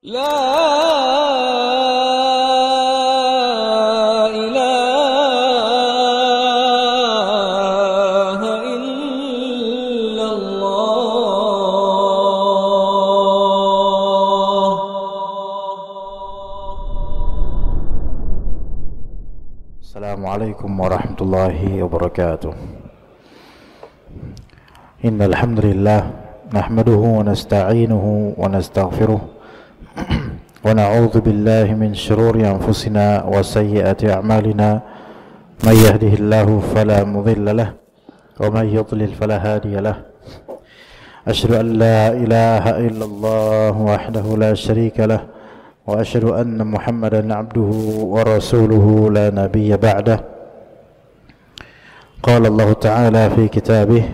لا إله إلا الله. Assalamualaikum warahmatullahi wabarakatuh. Innal hamdalillah nahmaduhu wa nasta'inuhu wa nastaghfiruh wa na'udzu billahi min shururi anfusina wa sayyiati a'malina may yahdihillahu fala mudilla lahu wa may yudlil fala hadiya lahu. Asyhadu an la ilaha illallah wahdahu la syarika lahu wa asyhadu anna Muhammadan 'abduhu wa rasuluhu la nabiyya ba'dah. Qala Allah Ta'ala fi kitabih,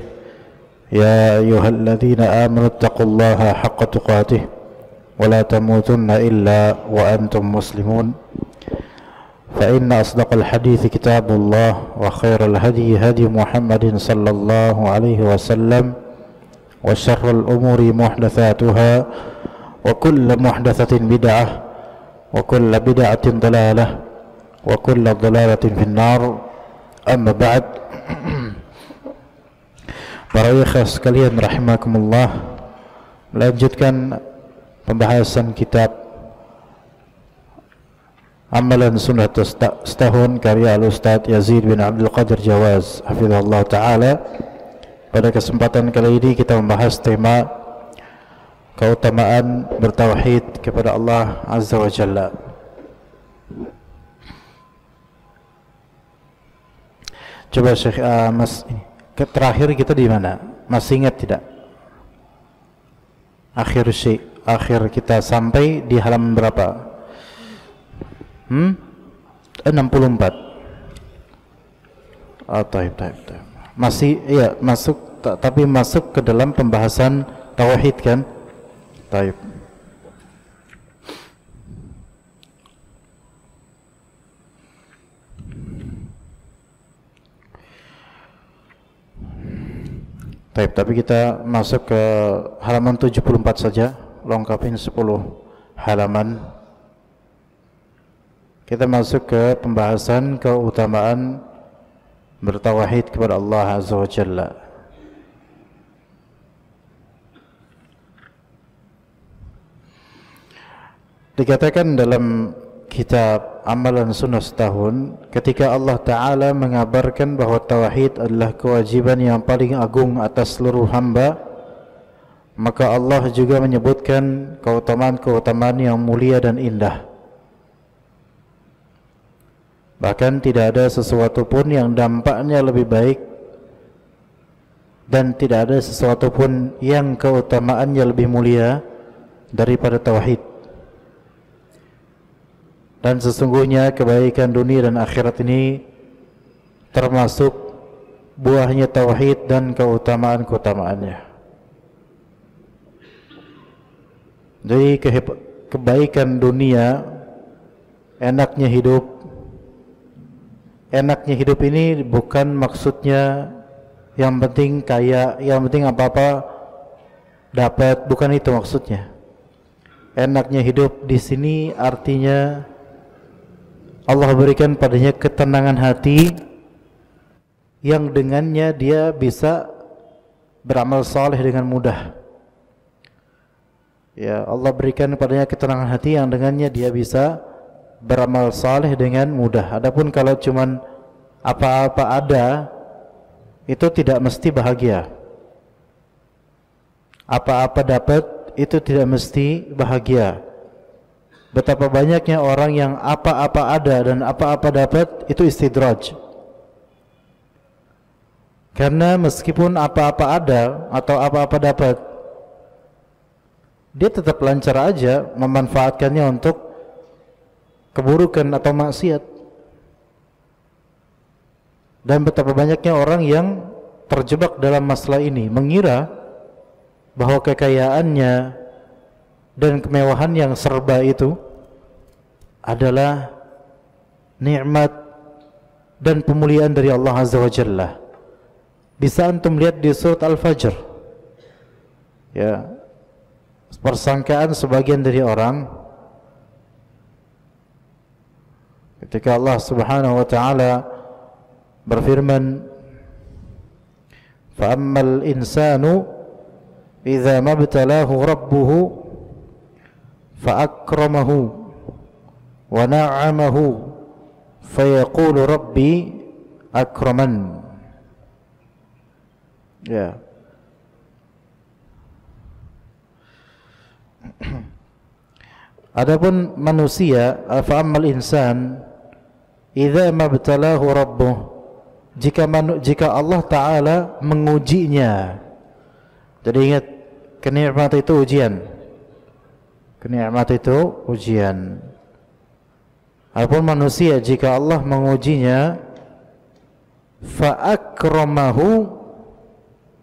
ya ayyuhalladzina amanu taqullaha haqqa tuqatih wa la tamutunna illa wa antum muslimun. Fa inna asdaqal hadithi kitabullah wa khairal hadi hadi Muhammadin sallallahu alaihi wasallam wa syarrul umuri muhdatsatuha wa kullu muhdatsatin bid'ah wa kullu bid'atin dhalalah wa kullu dhalalatin finnar. Amma ba'd. Para ikhwah sekalian rahimakumullah, melanjutkan pembahasan kitab Amalan Sunnah Setahun karya Al-Ustadz Yazid bin Abdul Qadir Jawaz hafizahullah ta'ala. Pada kesempatan kali ini kita membahas tema keutamaan bertauhid kepada Allah Azza wa Jalla. Coba Syekh Mas, terakhir kita di mana? Masih ingat tidak? Akhir kita sampai di halaman berapa? 64. Taib. Masih, iya, masuk, tapi masuk ke dalam pembahasan tauhid kan? Taib. Taib, tapi kita masuk ke halaman 74 saja, lengkapin 10 halaman. Kita masuk ke pembahasan keutamaan bertauhid kepada Allah Azza wa Jalla. Dikatakan dalam kitab Amalan Sunnah Setahun, ketika Allah Ta'ala mengabarkan bahwa tauhid adalah kewajiban yang paling agung atas seluruh hamba, maka Allah juga menyebutkan keutamaan-keutamaan yang mulia dan indah. Bahkan tidak ada sesuatu pun yang dampaknya lebih baik, dan tidak ada sesuatu pun yang keutamaannya lebih mulia daripada tauhid. Dan sesungguhnya kebaikan dunia dan akhirat ini termasuk buahnya tauhid dan keutamaan-keutamaannya. Jadi kebaikan dunia, enaknya hidup ini bukan maksudnya yang penting kaya, yang penting apa-apa dapat, bukan itu maksudnya. Enaknya hidup di sini artinya Allah berikan padanya ketenangan hati yang dengannya dia bisa beramal saleh dengan mudah. Ya, Allah berikan padanya ketenangan hati yang dengannya dia bisa beramal saleh dengan mudah. Adapun kalau cuman apa-apa ada, itu tidak mesti bahagia. Apa-apa dapat, itu tidak mesti bahagia. Betapa banyaknya orang yang apa-apa ada dan apa-apa dapat, itu istidraj. Karena meskipun apa-apa ada atau apa-apa dapat, dia tetap lancar aja memanfaatkannya untuk keburukan atau maksiat. Dan betapa banyaknya orang yang terjebak dalam masalah ini, mengira bahwa kekayaannya dan kemewahan yang serba itu adalah nikmat dan pemuliaan dari Allah Azza wa Jalla. Bisa antum lihat di surat Al-Fajr, ya, persangkaan sebagian dari orang Ketika Allah Subhanahu wa taala berfirman, "Fa ammal insanu idza mabtalahu rabbuhu fa akramahu wa na'amahu fayaqulu rabbi akraman." Ya. Adapun manusia, fa ammal insan idza mabtalahu rabbuh, jika Allah taala mengujinya. Jadi ingat, kenikmatan itu ujian. Kenikmatan itu ujian. Adapun manusia, jika Allah mengujinya, fa akramahu,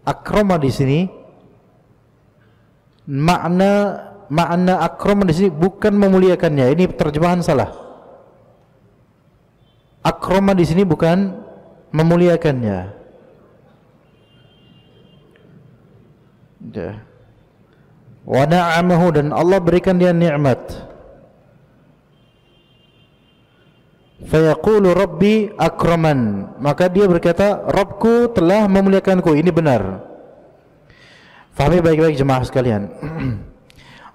akrama di sini makna akrama di sini bukan memuliakannya. Ini terjemahan salah. Akrama di sini bukan memuliakannya. Wa na'amahu, dan Allah berikan dia nikmat. Fayaqulu rabbi akraman, maka dia berkata, Rabbku telah memuliakanku. Ini benar. Fahami baik-baik jemaah sekalian.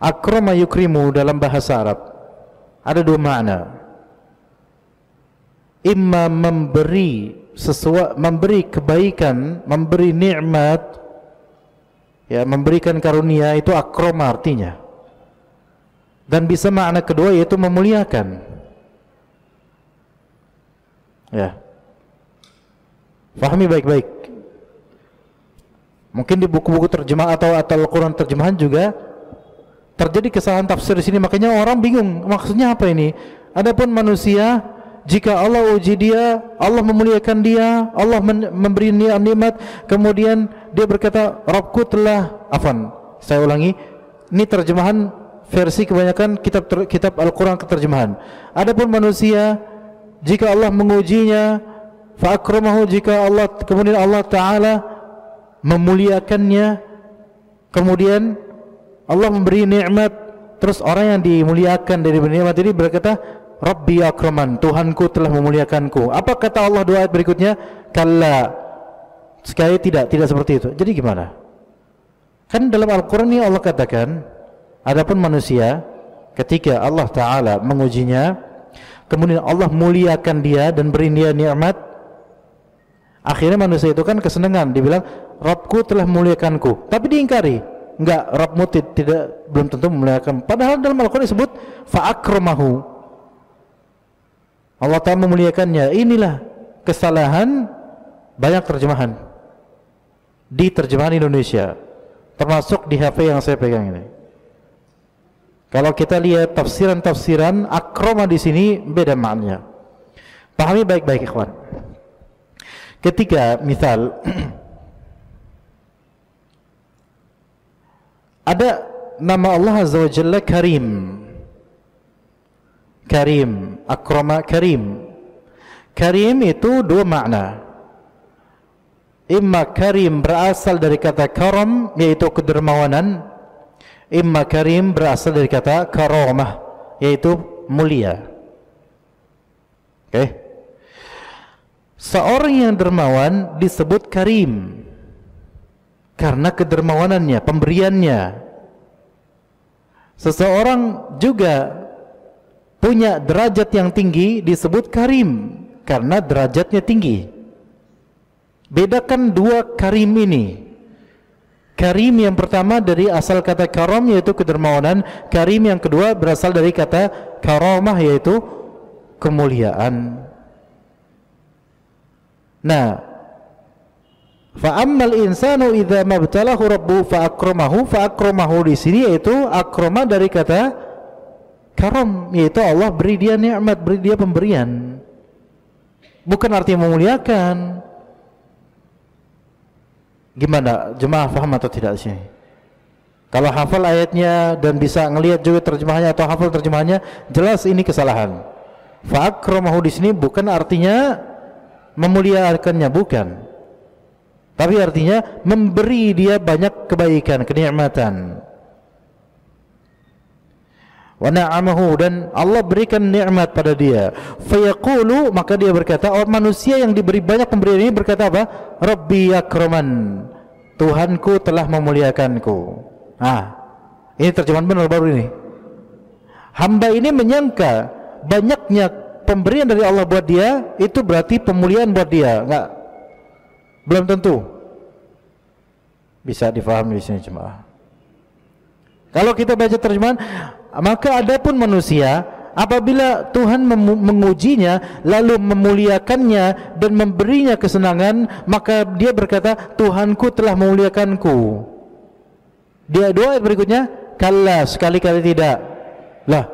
Akrama yukrimu dalam bahasa Arab ada dua makna. Imma memberi sesuatu, memberi kebaikan, memberi nikmat, ya, memberikan karunia, itu akrama artinya. Dan bisa makna kedua, yaitu memuliakan. Ya, pahami baik-baik. Mungkin di buku-buku terjemah atau Al-Quran terjemahan juga terjadi kesalahan tafsir di sini, makanya orang bingung maksudnya apa ini. Adapun manusia, jika Allah uji dia, Allah memuliakan dia, Allah memberi nikmat, kemudian dia berkata, Rabbku telah, saya ulangi, ini terjemahan versi kebanyakan kitab Al-Quran keterjemahan. Adapun manusia, jika Allah mengujinya, fa akramahu, jika Allah, kemudian Allah Ta'ala memuliakannya, kemudian Allah memberi nikmat, terus orang yang dimuliakan dari nikmat ini berkata, Rabbi akraman, Tuhanku telah memuliakanku. Apa kata Allah doa berikutnya? Kalla, sekali tidak seperti itu. Jadi gimana? Kan dalam Al-Quran ini Allah katakan, adapun manusia, ketika Allah Ta'ala mengujinya, kemudian Allah muliakan dia dan beri dia nikmat, akhirnya manusia itu kan kesenangan, dibilang Rabbku telah memuliakanku, tapi diingkari, enggak, Rabbmu tidak, belum tentu memuliakan. Padahal dalam Al-Quran disebut fa'akramahu, Allah Ta'ala memuliakannya. Inilah kesalahan banyak terjemahan di terjemahan Indonesia, termasuk di HP yang saya pegang ini. Kalau kita lihat tafsiran akrama di sini beda maknanya. Pahami baik-baik ikhwan. Ketika misal ada nama Allah Azza wa Jalla Karim. Karim, akrama, karim. Karim itu dua makna. Imma karim berasal dari kata karam, yaitu kedermawanan. Imma karim berasal dari kata karamah, yaitu mulia. Oke. Seorang yang dermawan disebut karim karena kedermawanannya, pemberiannya. Seseorang juga punya derajat yang tinggi disebut karim karena derajatnya tinggi. Bedakan dua karim ini. Karim yang pertama dari asal kata karam, yaitu kedermawanan. Karim yang kedua berasal dari kata karamah, yaitu kemuliaan. Nah, fa'ammal insanu idza mabtalahu rabbuhu fa'akramahu di sini yaitu akrama dari kata karam, yaitu Allah beri dia nikmat, beri dia pemberian. Bukan artinya memuliakan. Gimana jemaah, paham atau tidak sih? Kalau hafal ayatnya dan bisa ngelihat juga terjemahannya atau hafal terjemahannya, jelas ini kesalahan. Fa'akramahu di sini bukan artinya memuliakannya, bukan. Tapi artinya memberi dia banyak kebaikan, kenikmatan. wa na'amahu, dan Allah berikan nikmat pada dia. Fayaqulu, maka dia berkata, manusia yang diberi banyak pemberian ini berkata apa? Rabbi akraman, Tuhanku telah memuliakanku. Ini terjemahan benar baru ini. Hamba ini menyangka banyaknya pemberian dari Allah buat dia itu berarti pemuliaan buat dia. Enggak, belum tentu. Bisa difahami di sini jemaah. Kalau kita baca terjemahan, maka adapun manusia apabila Tuhan mengujinya lalu memuliakannya dan memberinya kesenangan, maka dia berkata, Tuhanku telah memuliakanku. Dia doa berikutnya, kalla, sekali-kali tidak. Lah,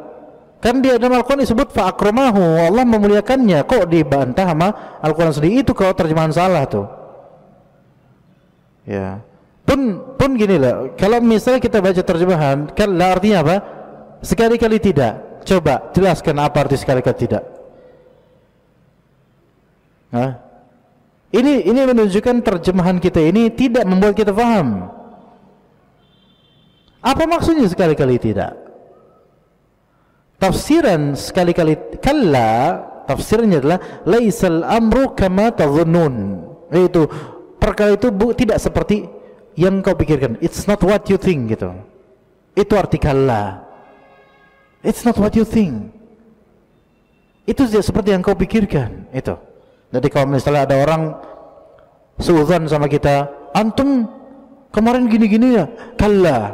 kan dia dalam Al-Quran disebut fa'akramahu, Allah memuliakannya. Kok dibantah sama Al-Quran sendiri? Itu kalau terjemahan salah tuh. Ya. Pun gini lah, kalau misalnya kita baca terjemahan, kalla artinya apa? Sekali-kali tidak. Coba jelaskan apa arti sekali-kali tidak. Ini menunjukkan terjemahan kita ini tidak membuat kita paham. Apa maksudnya sekali-kali tidak? Tafsiran sekali-kali kalla, tafsirnya adalah laisal amru kama tadhunnun. Itu perkara itu tidak seperti yang kau pikirkan. It's not what you think gitu. Itu arti kalla. It's not what you think. Itu tidak seperti yang kau pikirkan. Itu. Jadi kalau misalnya ada orang suudzon sama kita, antum kemarin gini-gini ya, kalla.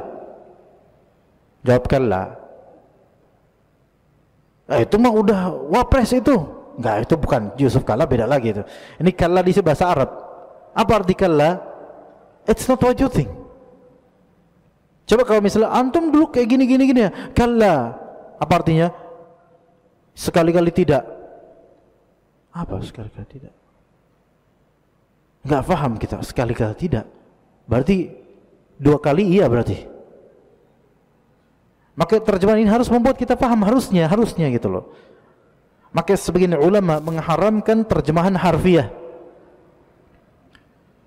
Jawab kalla. Itu mah udah wapres itu. Enggak, itu bukan Yusuf Kalla, beda lagi itu. Ini kalla di bahasa Arab. Apa arti kalla? It's not what you think. Coba kalau misalnya antum dulu kayak gini ya, kalla. Apa artinya? Sekali-kali tidak. Apa sekali-kali tidak? Enggak paham kita, sekali-kali tidak. Berarti dua kali iya berarti. Maka terjemahan ini harus membuat kita paham, harusnya gitu loh. Maka sebagian ulama mengharamkan terjemahan harfiah.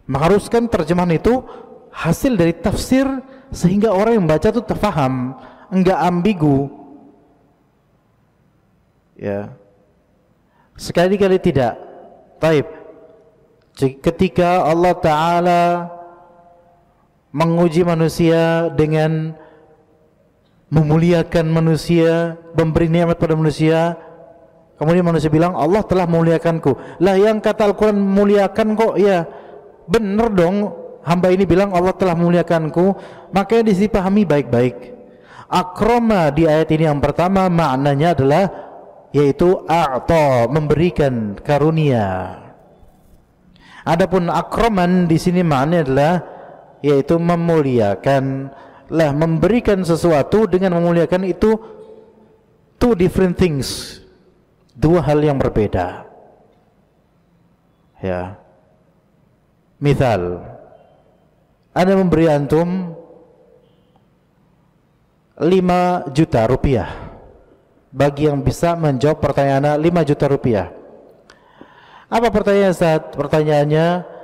Mengharuskan terjemahan itu hasil dari tafsir sehingga orang yang baca itu terfaham, enggak ambigu. Ya. Sekali-kali tidak. Taib. Ketika Allah Ta'ala menguji manusia dengan memuliakan manusia, memberi nikmat pada manusia, kemudian manusia bilang Allah telah memuliakanku. Lah yang kata Al-Quran memuliakan kok, ya benar dong, hamba ini bilang Allah telah memuliakanku. Makanya disipahami baik-baik. Akrama di ayat ini yang pertama maknanya adalah yaitu a'ta, memberikan karunia. Adapun akraman di sini maknanya adalah yaitu memuliakan. Lah, memberikan sesuatu dengan memuliakan itu two different things, dua hal yang berbeda. Ya. Misal, ada memberi antum 5 juta rupiah. Bagi yang bisa menjawab pertanyaan 5 juta rupiah. Apa pertanyaan Ustaz? Pertanyaannya,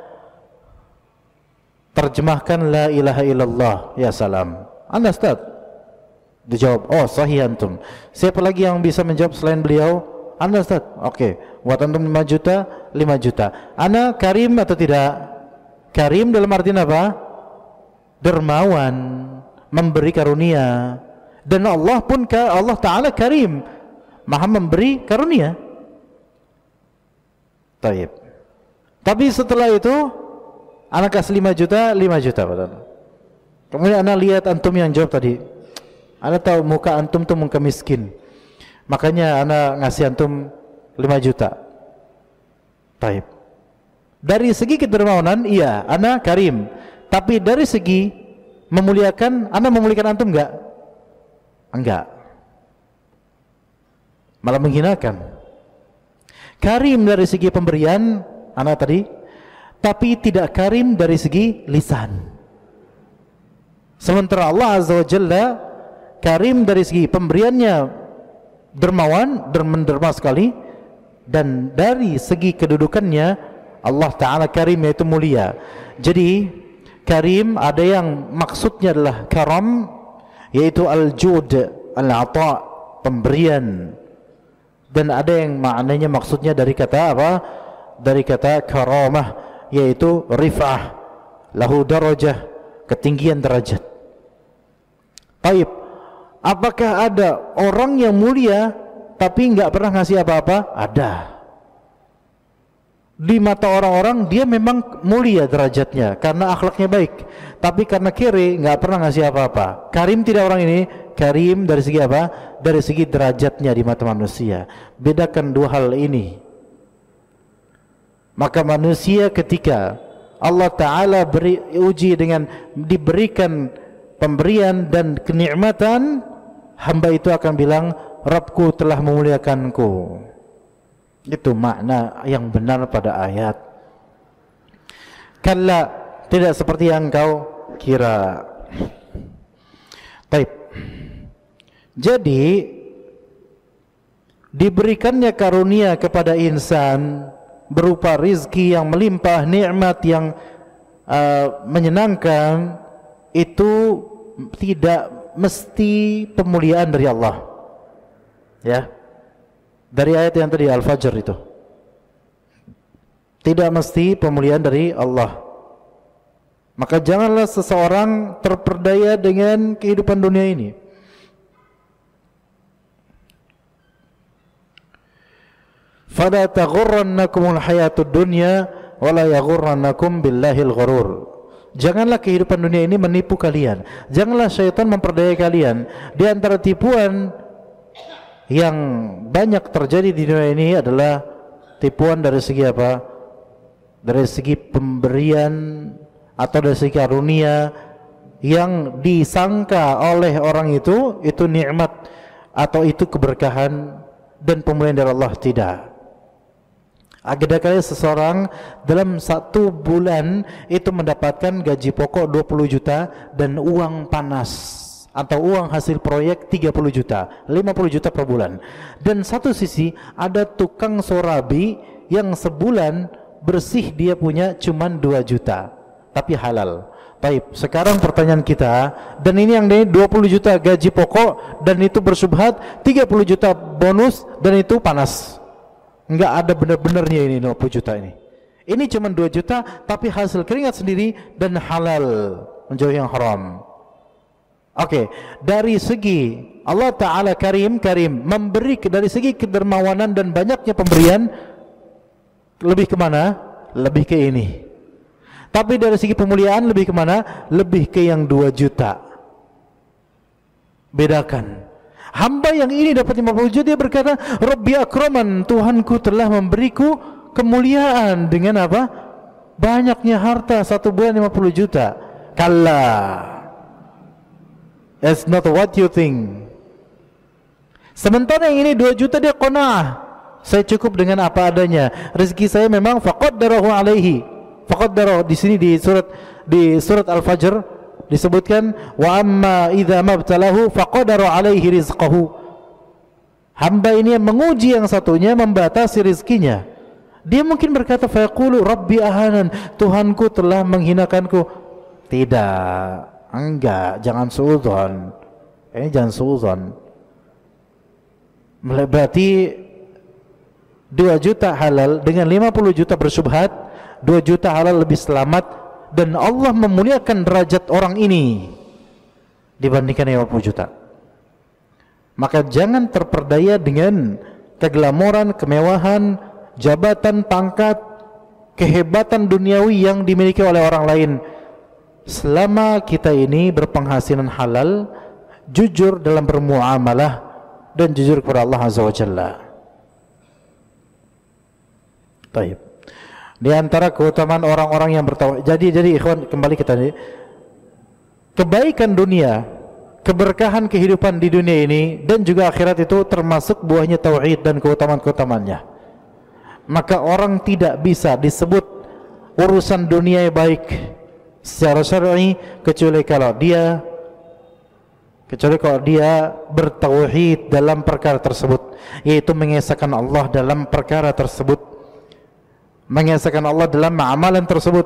terjemahkan la ilaha illallah ya salam. Anda Ustaz? Dijawab, oh sahih antum. Siapa lagi yang bisa menjawab selain beliau? Anda Ustaz? Oke. Buat antum 5 juta, 5 juta. Ana karim atau tidak? Karim dalam artian apa? Dermawan, memberi karunia. Dan Allah pun, Allah Ta'ala karim, maha memberi karunia. Taib. Tapi setelah itu anak kasih 5 juta, 5 juta. Kemudian anak lihat antum yang jawab tadi. Anak tahu muka antum tuh muka miskin, makanya anak ngasih antum 5 juta. Taib. Dari segi kedermawanan, iya, anak karim. Tapi dari segi memuliakan, anak memuliakan antum enggak? Enggak. Malah menghinakan. Karim dari segi pemberian, anak tadi, tapi tidak karim dari segi lisan. Sementara Allah Azza wa Jalla karim dari segi pemberiannya, dermawan, menderma sekali, dan dari segi kedudukannya Allah Ta'ala karim, yaitu mulia. Jadi karim ada yang maksudnya adalah karam, yaitu al-jud, al-ata, pemberian. Dan ada yang maknanya maksudnya dari kata apa? Dari kata karamah, yaitu rif'ah, lahu darajah, ketinggian derajat. Taib, apakah ada orang yang mulia tapi nggak pernah ngasih apa-apa? Ada. Di mata orang-orang dia memang mulia derajatnya karena akhlaknya baik, tapi karena kiri nggak pernah ngasih apa-apa. Karim tidak orang ini? Karim dari segi apa? Dari segi derajatnya di mata manusia. Bedakan dua hal ini. Maka manusia ketika Allah Ta'ala uji dengan diberikan pemberian dan kenikmatan, hamba itu akan bilang, Rabbku telah memuliakanku. Itu makna yang benar pada ayat. Kalla, tidak seperti yang kau kira. Baik. Jadi diberikannya karunia kepada insan berupa rizki yang melimpah, nikmat yang menyenangkan, itu tidak mesti pemuliaan dari Allah. Ya. Dari ayat yang tadi Al-Fajr itu. Tidak mesti pemuliaan dari Allah. Maka janganlah seseorang terperdaya dengan kehidupan dunia ini. Fala taghurrannakumul hayatud dunya wala yaghurrannakum billahil ghurur. Janganlah kehidupan dunia ini menipu kalian. Janganlah syaitan memperdaya kalian. Di antara tipuan yang banyak terjadi di dunia ini adalah tipuan dari segi apa? Dari segi pemberian atau dari segi karunia yang disangka oleh orang itu nikmat atau itu keberkahan dan pemulihan dari Allah. Tidak. Ada kali seseorang dalam 1 bulan itu mendapatkan gaji pokok 20 juta dan uang panas atau uang hasil proyek 30 juta, 50 juta per bulan. Dan satu sisi ada tukang sorabi yang sebulan bersih dia punya cuman 2 juta, tapi halal. Baik, sekarang pertanyaan kita, dan ini yang 20 juta gaji pokok dan itu bersubhat, 30 juta bonus dan itu panas. Enggak ada benar-benarnya ini 20 juta ini. Ini cuma 2 juta tapi hasil keringat sendiri dan halal, menjauhi yang haram. Oke, dari segi Allah Ta'ala karim, memberi dari segi kedermawanan dan banyaknya pemberian, lebih kemana? Lebih ke ini. Tapi dari segi pemuliaan lebih kemana? Lebih ke yang 2 juta. Bedakan. Hamba yang ini dapat 50 juta, dia berkata, Rabbi akraman, Tuhanku telah memberiku kemuliaan dengan apa? Banyaknya harta, 1 bulan 50 juta. Kalla, it's not what you think. Sementara yang ini 2 juta dia qanaah, saya cukup dengan apa adanya. Rezeki saya memang faqaddarahu alaihi. Faqaddarahu di sini di surat Al-Fajr disebutkan, wa amma idza mabtalahu faqadara alaihi rizqahu. Hamba ini yang menguji yang satunya, membatasi rizkinya. Dia mungkin berkata fayaqulu rabbi ahanan, Tuhanku telah menghinakanku. Tidak, enggak, jangan suudzon. Ini jangan suudzon. Berarti 2 juta halal dengan 50 juta bersubhat, 2 juta halal lebih selamat. Dan Allah memuliakan derajat orang ini dibandingkan 50 juta. Maka jangan terperdaya dengan keglamoran, kemewahan, jabatan, pangkat, kehebatan duniawi yang dimiliki oleh orang lain. Selama kita ini berpenghasilan halal, jujur dalam bermuamalah dan jujur kepada Allah Azza wa Jalla. Baik. Di antara keutamaan orang-orang yang bertauhid. Jadi ikhwan, kembali kita ini, kebaikan dunia, keberkahan kehidupan di dunia ini dan juga akhirat itu termasuk buahnya tauhid dan keutamaan-keutamaannya. Maka orang tidak bisa disebut urusan dunia baik secara syar'i kecuali kalau dia bertauhid dalam perkara tersebut, yaitu mengesahkan Allah dalam perkara tersebut, mengesahkan Allah dalam amalan tersebut.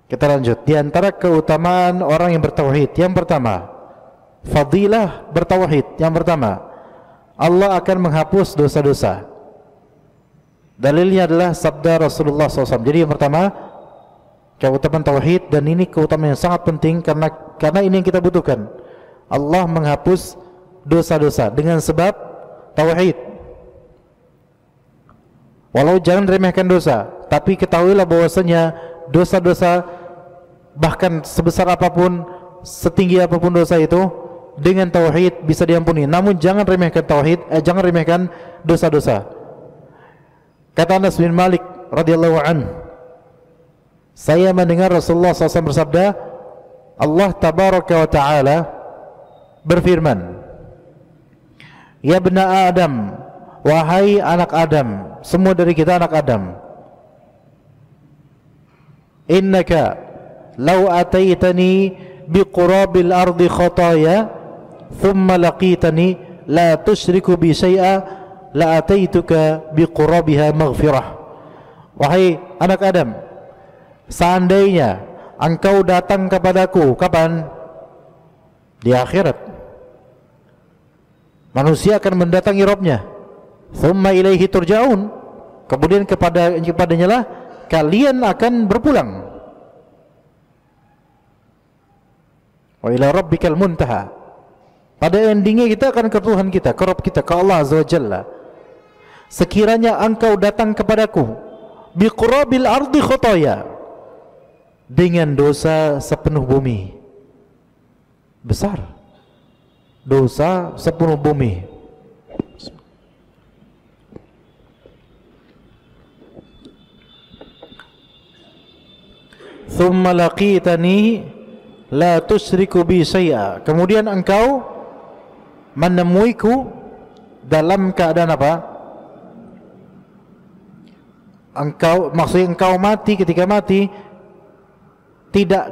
Kita lanjut. Di antara keutamaan orang yang bertauhid, yang pertama, fadilah bertauhid. Yang pertama, Allah akan menghapus dosa-dosa. Dalilnya adalah sabda Rasulullah SAW. Jadi yang pertama, keutamaan tauhid, dan ini keutamaan yang sangat penting karena ini yang kita butuhkan. Allah menghapus dosa-dosa dengan sebab tauhid. Walau jangan remehkan dosa, tapi ketahuilah bahwasanya dosa-dosa bahkan sebesar apapun, setinggi apapun dosa itu, dengan tauhid bisa diampuni. Namun jangan remehkan tauhid, jangan remehkan dosa-dosa. Kata Anas bin Malik radhiyallahu anhu, saya mendengar Rasulullah SAW bersabda, Allah tabaraka wa ta'ala berfirman, ya bena Adam, wahai anak Adam, semua dari kita anak Adam, innaka law ataitani biqurabil ardi khataya thumma laqitani la tusyriku bi syai'a la ataituka biqurabiha maghfirah. Wahai anak Adam, seandainya engkau datang kepadaku, kapan? Di akhirat. Manusia akan mendatangi Rabbnya. Thumma ilaihi turja'un. Kemudian kepadanya lah kalian akan berpulang. Wa ila rabbikal muntaha. Pada endingnya kita akan ke Tuhan kita, ke Rabb kita, ke Allah Azza wa Jalla. Sekiranya engkau datang kepadaku biqurabil ardi khataya, dengan dosa sepenuh bumi, besar, dosa sepenuh bumi. Thumma laqitani la tusyriku bi syai'a, kemudian engkau menemuiku dalam keadaan apa? Maksudnya engkau mati, ketika mati tidak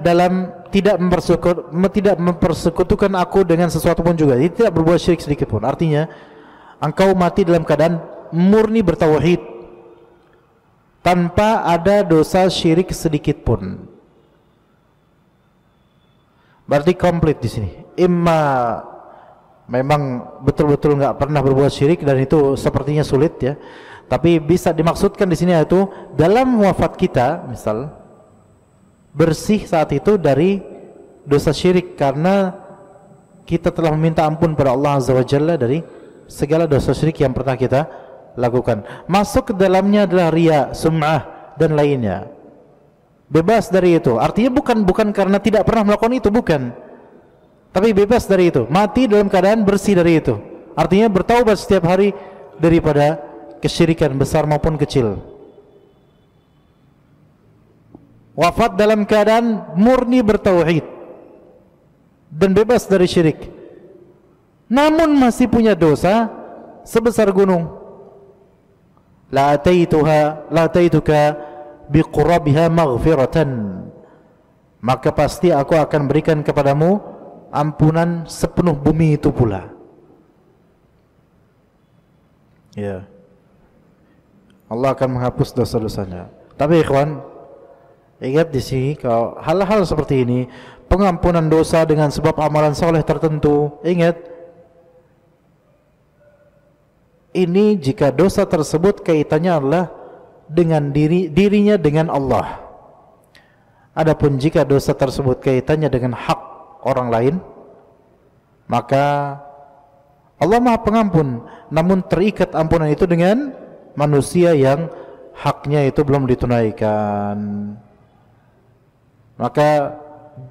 mempersekutukan aku dengan sesuatu pun juga. Jadi tidak berbuat syirik sedikit pun. Artinya engkau mati dalam keadaan murni bertauhid, tanpa ada dosa syirik sedikit pun. Berarti komplit di sini. Imma memang betul-betul nggak pernah berbuat syirik, dan itu sepertinya sulit ya. Tapi bisa dimaksudkan di sini yaitu dalam wafat kita, misal bersih saat itu dari dosa syirik, karena kita telah meminta ampun pada Allah Azza wa Jalla dari segala dosa syirik yang pernah kita lakukan. Masuk ke dalamnya adalah riya, sum'ah dan lainnya. Bebas dari itu. Artinya bukan karena tidak pernah melakukan itu, bukan. Tapi bebas dari itu. Mati dalam keadaan bersih dari itu. Artinya bertaubat setiap hari daripada kesyirikan besar maupun kecil. Wafat dalam keadaan murni bertauhid dan bebas dari syirik, namun masih punya dosa sebesar gunung. La ataituka biqurabiha maghfiratan, maka pasti aku akan berikan kepadamu ampunan sepenuh bumi itu pula. Ya, Allah akan menghapus dosa-dosanya. Tapi ikhwan, ingat di sini, kalau hal-hal seperti ini, pengampunan dosa dengan sebab amalan soleh tertentu, ingat, ini jika dosa tersebut kaitannya adalah dengan dirinya dengan Allah. Adapun jika dosa tersebut kaitannya dengan hak orang lain, maka Allah Maha Pengampun, namun terikat ampunan itu dengan manusia yang haknya itu belum ditunaikan. Maka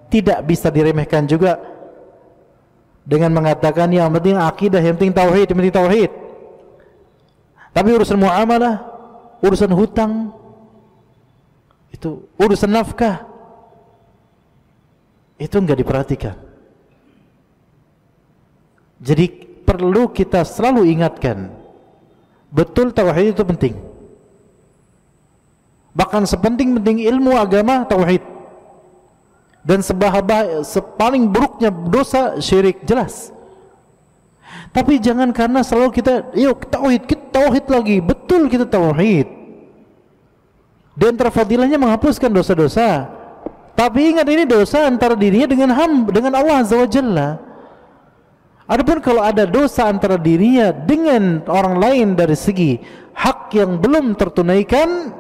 tidak bisa diremehkan juga dengan mengatakan yang penting akidah, yang penting tauhid, yang penting tauhid. Tapi urusan muamalah, urusan hutang, itu urusan nafkah, itu enggak diperhatikan. Jadi perlu kita selalu ingatkan, betul tauhid itu penting. Bahkan sepenting-penting ilmu agama tauhid. Dan sepaling buruknya dosa syirik, jelas. Tapi jangan karena selalu kita yuk tauhid lagi. Betul kita tauhid. Dan terfadilahnya menghapuskan dosa-dosa. Tapi ingat, ini dosa antara dirinya dengan Allah Azza wa Jalla. Adapun kalau ada dosa antara dirinya dengan orang lain dari segi hak yang belum tertunaikan,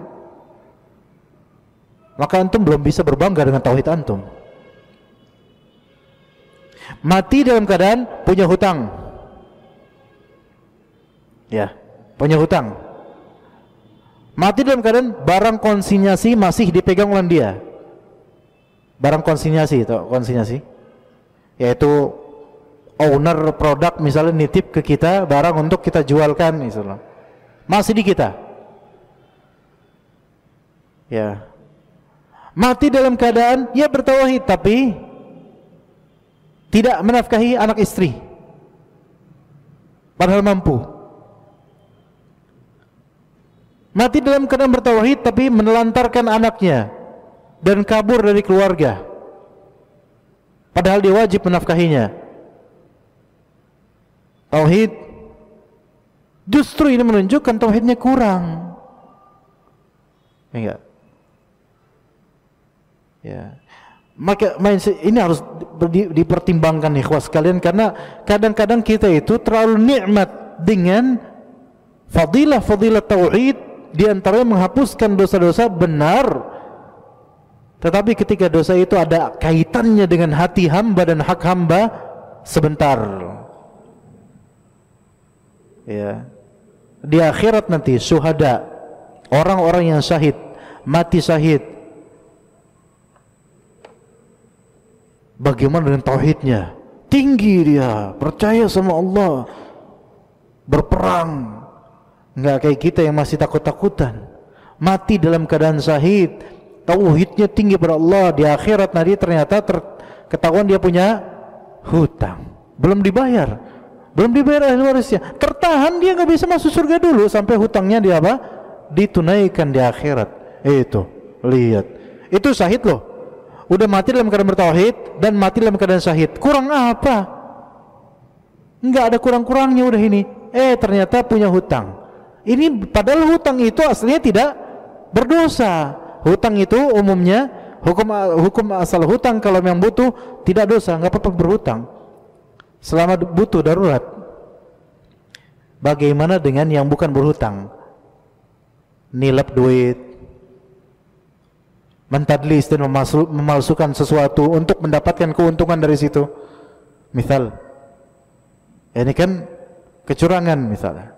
maka antum belum bisa berbangga dengan tauhid antum. Mati dalam keadaan punya hutang, ya, punya hutang. Mati dalam keadaan barang konsinyasi masih dipegang oleh dia. Barang konsinyasi itu, konsinyasi, yaitu owner produk misalnya nitip ke kita barang untuk kita jualkan misalnya, masih di kita, ya. Mati dalam keadaan ya bertauhid tapi tidak menafkahi anak istri padahal mampu. Mati dalam keadaan bertauhid tapi menelantarkan anaknya dan kabur dari keluarga padahal dia wajib menafkahinya. Tauhid justru ini menunjukkan tauhidnya kurang, enggak? Ya, maka ini harus dipertimbangkan ikhwas sekalian, karena kadang-kadang kita itu terlalu nikmat dengan fadilah tauhid, di antaranya menghapuskan dosa-dosa benar, tetapi ketika dosa itu ada kaitannya dengan hati hamba dan hak hamba, sebentar. Ya, di akhirat nanti syuhada, orang-orang yang syahid, mati syahid, bagaimana dengan tauhidnya? Tinggi dia, percaya sama Allah, berperang. Enggak kayak kita yang masih takut-takutan. Mati dalam keadaan syahid, tauhidnya tinggi pada Allah, di akhirat nanti ternyata ketahuan dia punya hutang, belum dibayar ahli warisnya, tertahan, dia nggak bisa masuk surga dulu sampai hutangnya dia apa? Ditunaikan di akhirat. Itu, lihat, itu syahid loh, udah mati dalam keadaan bertauhid dan mati dalam keadaan syahid. Kurang apa? Nggak ada kurang-kurangnya udah ini. Ternyata punya hutang. Ini padahal hutang itu aslinya tidak berdosa. Hutang itu umumnya hukum asal hutang kalau memang butuh tidak dosa, nggak apa-apa berhutang selama butuh darurat. Bagaimana dengan yang bukan berhutang? Nilap duit, mentadlis dan memalsukan sesuatu untuk mendapatkan keuntungan dari situ. Misal, ini kan kecurangan misalnya,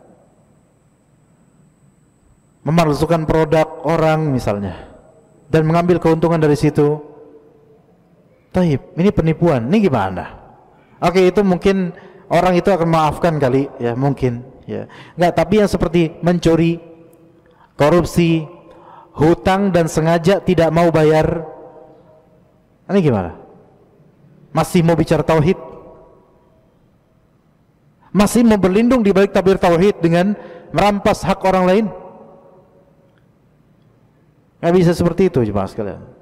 memalsukan produk orang misalnya dan mengambil keuntungan dari situ. Taib, ini penipuan. Ini gimana? Oke, itu mungkin orang itu akan maafkan kali, ya mungkin, ya. Enggak, tapi yang seperti mencuri, korupsi, hutang dan sengaja tidak mau bayar, ini gimana? Masih mau bicara tauhid? Masih mau berlindung di balik tabir tauhid dengan merampas hak orang lain? Nggak bisa seperti itu, jemaah sekalian.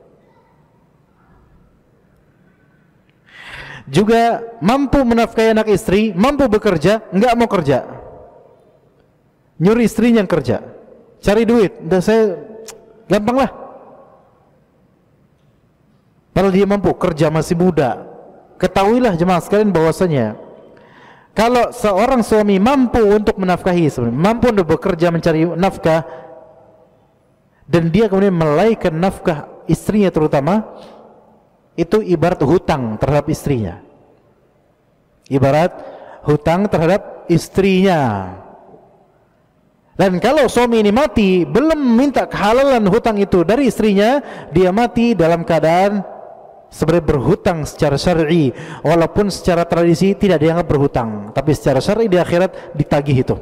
Juga mampu menafkahi anak istri, mampu bekerja, nggak mau kerja, nyuruh istrinya yang kerja, cari duit, udah saya gampang lah. Padahal dia mampu kerja, masih muda. Ketahuilah jemaah sekalian bahwasanya kalau seorang suami mampu untuk menafkahi, mampu untuk bekerja mencari nafkah, dan dia kemudian melalaikan nafkah istrinya terutama, itu ibarat hutang terhadap istrinya. Ibarat hutang terhadap istrinya. Dan kalau suami ini mati belum minta kehalalan hutang itu dari istrinya, dia mati dalam keadaan sebenarnya berhutang secara syar'i, walaupun secara tradisi tidak dianggap berhutang, tapi secara syar'i di akhirat ditagih itu.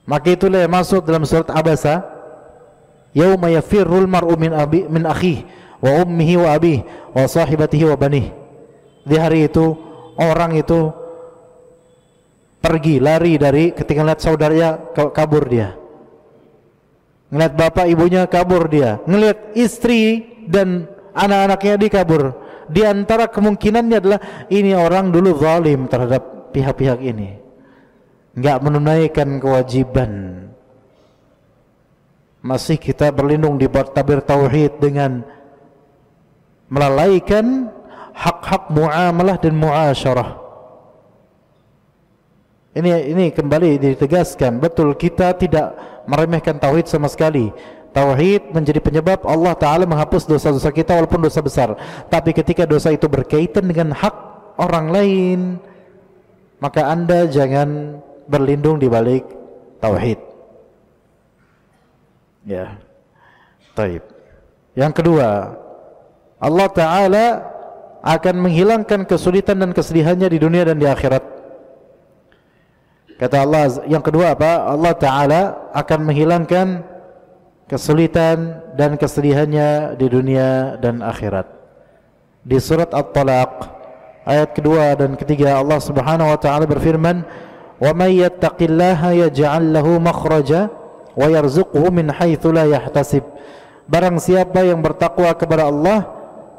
Maka itulah yang masuk dalam surat Abasa, yauma yafirrul mar'u min akhihi wa ummihi wa abihi wa sahibatihi wa banihi. Di hari itu orang itu pergi, lari dari ketika lihat saudaranya kabur dia, ngelihat bapak ibunya kabur dia, ngelihat istri dan anak-anaknya dikabur. Di antara kemungkinannya adalah ini orang dulu zalim terhadap pihak-pihak ini, nggak menunaikan kewajiban. Masih kita berlindung di tabir tauhid dengan melalaikan hak-hak muamalah dan muasyarah. Ini kembali ditegaskan, betul kita tidak meremehkan tauhid sama sekali. Tauhid menjadi penyebab Allah Ta'ala menghapus dosa-dosa kita walaupun dosa besar. Tapi ketika dosa itu berkaitan dengan hak orang lain, maka Anda jangan berlindung di balik tauhid. Ya. Taib. Yang kedua, Allah Ta'ala akan menghilangkan kesulitan dan kesedihannya di dunia dan di akhirat. Kata Allah, yang kedua apa? Allah Ta'ala akan menghilangkan kesulitan dan kesedihannya di dunia dan akhirat. Di surat At-Talaq ayat kedua dan ketiga, Allah Subhanahu wa Ta'ala berfirman, "Wa may yattaqillaha yaj'al lahu makhraja wa yarzuqhu min haitsu la yahtasib." Barang siapa yang bertakwa kepada Allah,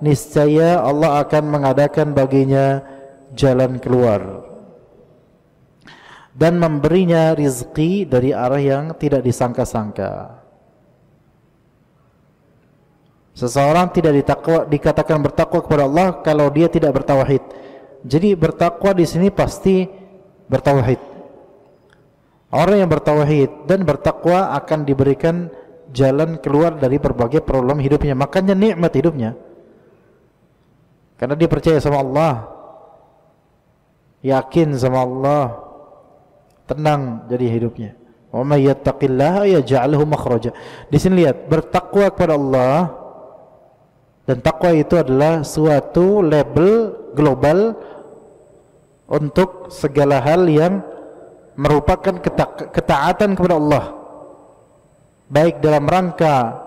niscaya Allah akan mengadakan baginya jalan keluar dan memberinya rizki dari arah yang tidak disangka-sangka. Seseorang tidak dikatakan bertakwa kepada Allah kalau dia tidak bertauhid. Jadi bertakwa di sini pasti bertauhid. Orang yang bertauhid dan bertakwa akan diberikan jalan keluar dari berbagai problem hidupnya. Makanya nikmat hidupnya, karena dia percaya sama Allah, yakin sama Allah, tenang jadi hidupnya. Wa may yattaqillaha yaj'al lahu makhraja. Di sini lihat, bertakwa kepada Allah, dan takwa itu adalah suatu label global untuk segala hal yang merupakan ketaatan kepada Allah, baik dalam rangka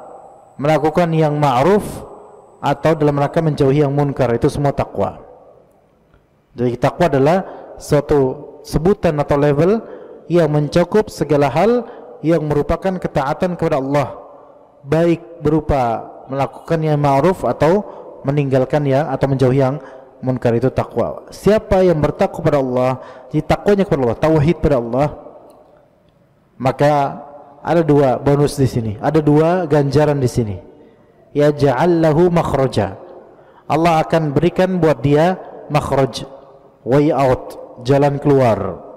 melakukan yang ma'ruf atau dalam rangka menjauhi yang munkar. Itu semua takwa. Jadi takwa adalah suatu sebutan atau level yang mencakup segala hal yang merupakan ketaatan kepada Allah, baik berupa melakukan yang ma'ruf atau meninggalkan yang atau menjauhi yang munkar. Itu takwa. Siapa yang bertakwa kepada Allah, jadi takwanya kepada Allah, tauhid pada Allah, maka ada dua bonus di sini, ada dua ganjaran di sini. Ya ja'allahu makhraja, Allah akan berikan buat dia makhraj, way out, jalan keluar.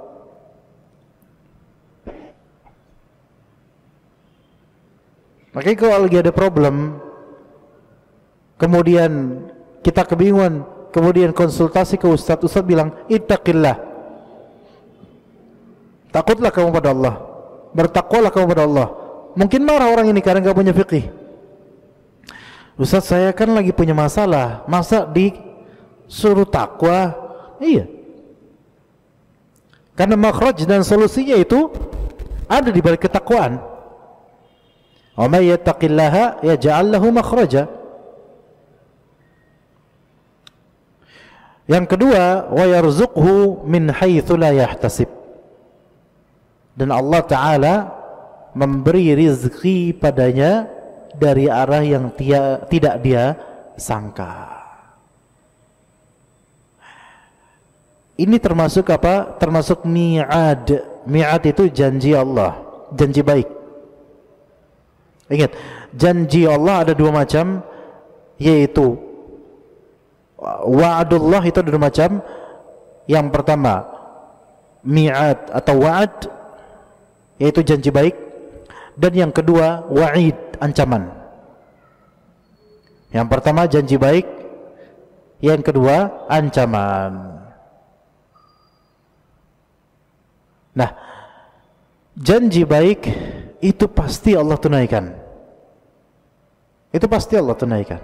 Makanya kalau lagi ada problem, kemudian kita kebingungan, kemudian konsultasi ke ustaz bilang, ittaqillah, takutlah kamu pada Allah, bertakwalah kamu pada Allah. Mungkin marah orang ini karena gak punya fikih. Ustaz, saya kan lagi punya masalah, masa disuruh takwa? Iya, karena makhraj dan solusinya itu ada di balik ketakwaan. Wa may yattaqillaha yaj'al lahu makhraja. Yang kedua, wa yarzuqhu min haitsu la yahtasib. Dan Allah Ta'ala memberi rizki padanya dari arah yang tidak dia sangka. Ini termasuk apa? Termasuk mi'ad. Mi'ad itu janji Allah, janji baik. Ingat, janji Allah ada dua macam, yaitu wa'adullah itu ada dua macam. Yang pertama mi'ad atau wa'ad, yaitu janji baik, dan yang kedua wa'id, ancaman. Yang pertama janji baik, yang kedua ancaman. Nah, janji baik itu pasti Allah tunaikan. Itu pasti Allah tunaikan.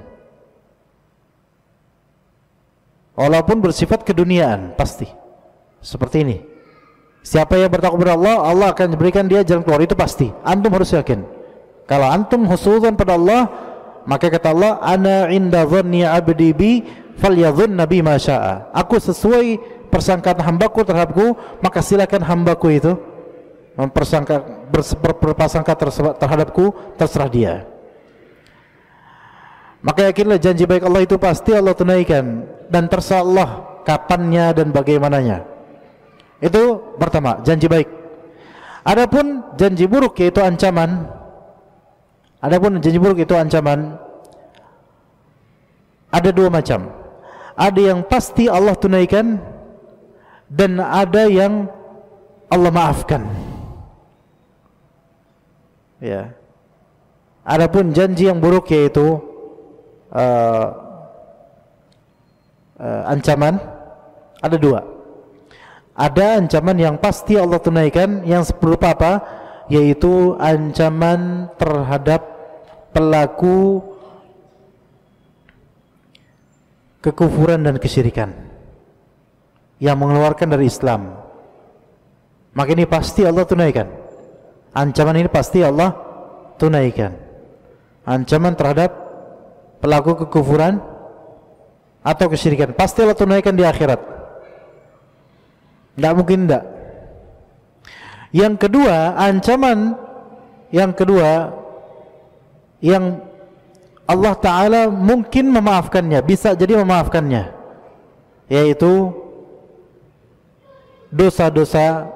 Walaupun bersifat keduniaan, pasti. Seperti ini. Siapa yang bertakwa kepada Allah, Allah akan berikan dia jalan keluar, itu pasti. Antum harus yakin. Kalau antum husnudzan pada Allah, maka kata Allah, ana inda dhanni 'abdi bi falyadhunna bi ma syaa. Aku sesuai persangkaan hambaku terhadapku, maka silakan hambaku itu berprasangka terhadapku, terserah dia. Maka yakinlah janji baik Allah itu pasti Allah tunaikan, dan terserah Allah kapannya dan bagaimananya. Itu pertama, janji baik. Adapun janji buruk yaitu ancaman. Adapun janji buruk itu ancaman ada dua macam. ada yang pasti Allah tunaikan dan ada yang Allah maafkan. Ya. Adapun janji yang buruk yaitu ancaman, ada dua. Ada ancaman yang pasti Allah tunaikan, yang berupa apa? Yaitu ancaman terhadap pelaku kekufuran dan kesyirikan yang mengeluarkan dari Islam. Maka ini pasti Allah tunaikan. Ancaman ini pasti Allah tunaikan. Ancaman terhadap pelaku kekufuran atau kesyirikan pasti Allah tunaikan di akhirat. Tidak mungkin tidak. Yang kedua, ancaman yang kedua yang Allah Ta'ala mungkin memaafkannya, bisa jadi memaafkannya, yaitu dosa-dosa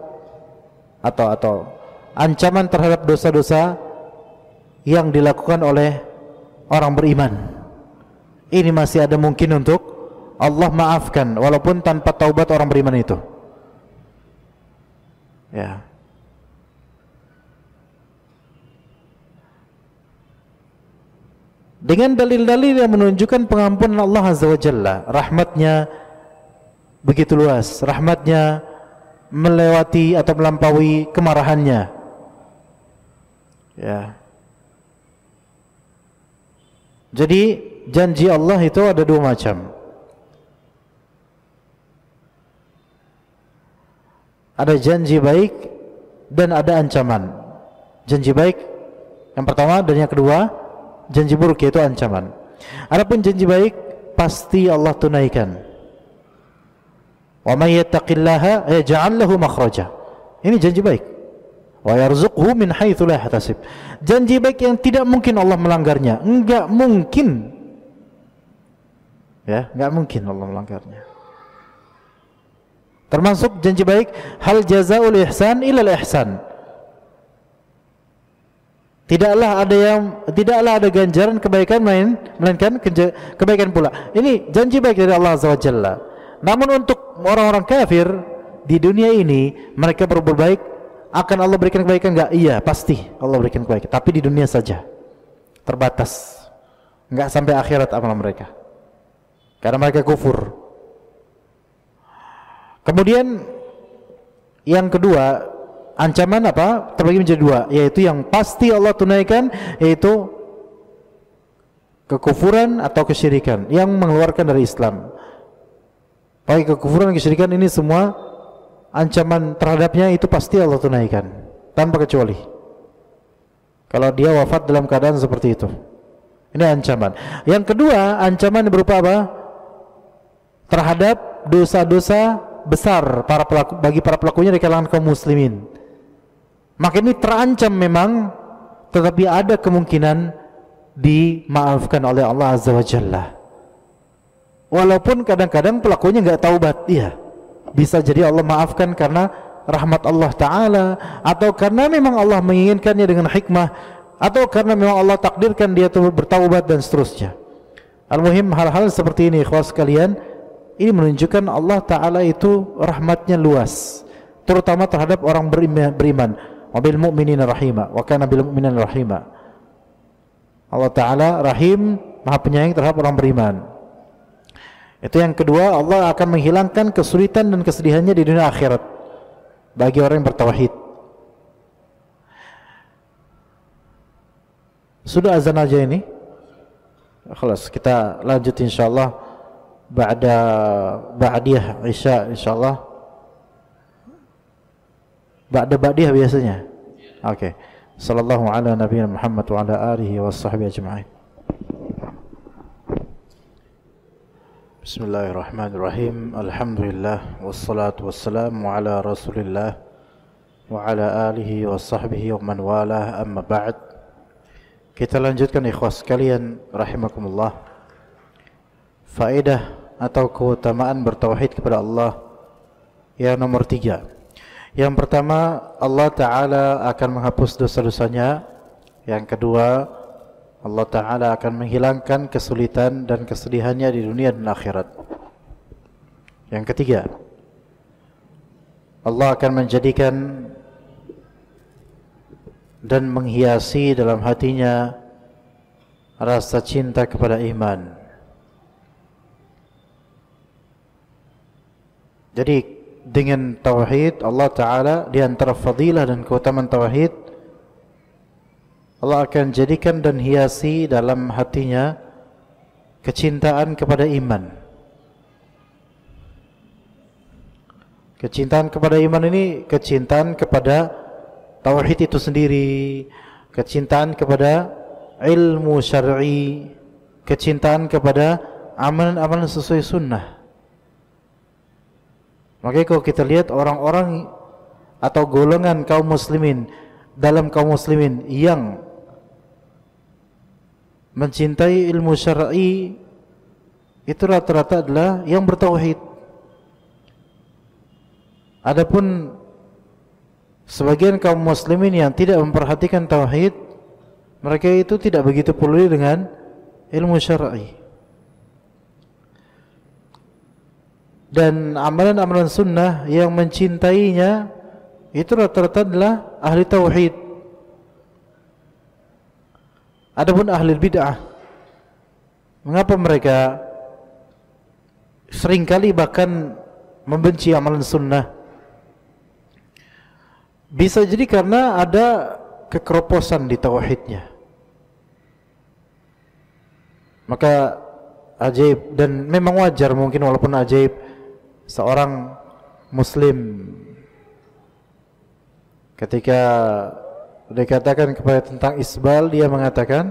atau ancaman terhadap dosa-dosa yang dilakukan oleh orang beriman. Ini masih ada mungkin untuk Allah maafkan walaupun tanpa taubat orang beriman itu. Ya. Dengan dalil-dalil yang menunjukkan pengampunan Allah Azza wa Jalla, rahmatnya begitu luas, rahmatnya melewati atau melampaui kemarahannya. Ya. Jadi janji Allah itu ada dua macam. Ada janji baik dan ada ancaman. Janji baik yang pertama dan yang kedua, janji buruk yaitu ancaman. Adapun janji baik pasti Allah tunaikan. Wa may yattaqillaha yaj'al lahu makhraja. Ini janji baik. Wa yarzuqhu min haitsu la yahtasib. Janji baik yang tidak mungkin Allah melanggarnya. Enggak mungkin. Ya, enggak mungkin Allah melanggarnya. Termasuk janji baik, hal jazaa'ul ihsan ilal ihsan. Tidaklah ada ganjaran kebaikan melainkan kebaikan pula. Ini janji baik dari Allah Azza wa Jalla. Namun untuk orang-orang kafir di dunia ini, mereka berbuat baik, akan Allah berikan kebaikan enggak? Iya, pasti Allah berikan kebaikan, tapi di dunia saja. Terbatas. Enggak sampai akhirat amal mereka. Karena mereka kufur. Kemudian yang kedua, ancaman apa? Terbagi menjadi dua, yaitu yang pasti Allah tunaikan, yaitu kekufuran atau kesyirikan yang mengeluarkan dari Islam. Baik kekufuran dan kesyirikan ini semua ancaman terhadapnya itu pasti Allah tunaikan tanpa kecuali. Kalau dia wafat dalam keadaan seperti itu, ini ancaman. Yang kedua, ancaman berupa apa? Terhadap dosa-dosa besar bagi para pelakunya di kalangan kaum muslimin. Maka ini terancam memang, tetapi ada kemungkinan dimaafkan oleh Allah Azza wa Jalla. Walaupun kadang-kadang pelakunya enggak taubat, iya. Bisa jadi Allah maafkan karena rahmat Allah Ta'ala, atau karena memang Allah menginginkannya dengan hikmah, atau karena memang Allah takdirkan dia bertaubat dan seterusnya. Al-muhim, hal-hal seperti ini ikhwas sekalian, ini menunjukkan Allah Ta'ala itu rahmatnya luas, terutama terhadap orang beriman. Wa bil mu'minina rahima, wa kana bil mu'minina rahima. Allah Ta'ala rahim, maha penyayang terhadap orang beriman. Itu yang kedua, Allah akan menghilangkan kesulitan dan kesedihannya di dunia akhirat bagi orang yang bertauhid. Sudah azan aja ini. Khalas, kita lanjut insyaallah ba'diyah isya insyaallah. Ba'diyah biasanya. Oke. Sallallahu ala nabiyina Muhammad wa ala alihi washabbihi ajma'in. Bismillahirrahmanirrahim. Alhamdulillah wassalatu wassalamu ala Rasulillah wa ala alihi washabbihi wa man walah, amma ba'd. Kita lanjutkan ikhwas sekalian rahimakumullah. Faedah atau keutamaan bertauhid kepada Allah yang nomor 3. Yang pertama, Allah Ta'ala akan menghapus dosa-dosanya. Yang kedua, Allah Ta'ala akan menghilangkan kesulitan dan kesedihannya di dunia dan akhirat. Yang ketiga, Allah akan menjadikan dan menghiasi dalam hatinya rasa cinta kepada iman. Jadi dengan tauhid Allah Ta'ala, di antara fadilah dan keutamaan tauhid, Allah akan jadikan dan hiasi dalam hatinya kecintaan kepada iman. Kecintaan kepada iman ini kecintaan kepada tauhid itu sendiri, kecintaan kepada ilmu syar'i, kecintaan kepada amalan-amalan sesuai sunnah. Makanya kalau kita lihat orang-orang atau golongan kaum muslimin dalam kaum muslimin yang mencintai ilmu syar'i, itu rata-rata adalah yang bertauhid. Adapun sebagian kaum muslimin yang tidak memperhatikan tauhid, mereka itu tidak begitu peduli dengan ilmu syar'i. Dan amalan-amalan sunnah yang mencintainya itu rata-rata adalah ahli tauhid. Adapun ahli bid'ah, mengapa mereka seringkali bahkan membenci amalan sunnah? Bisa jadi karena ada kekeroposan di tauhidnya. Maka ajaib, dan memang wajar mungkin walaupun ajaib, seorang muslim ketika dikatakan kepada tentang isbal, dia mengatakan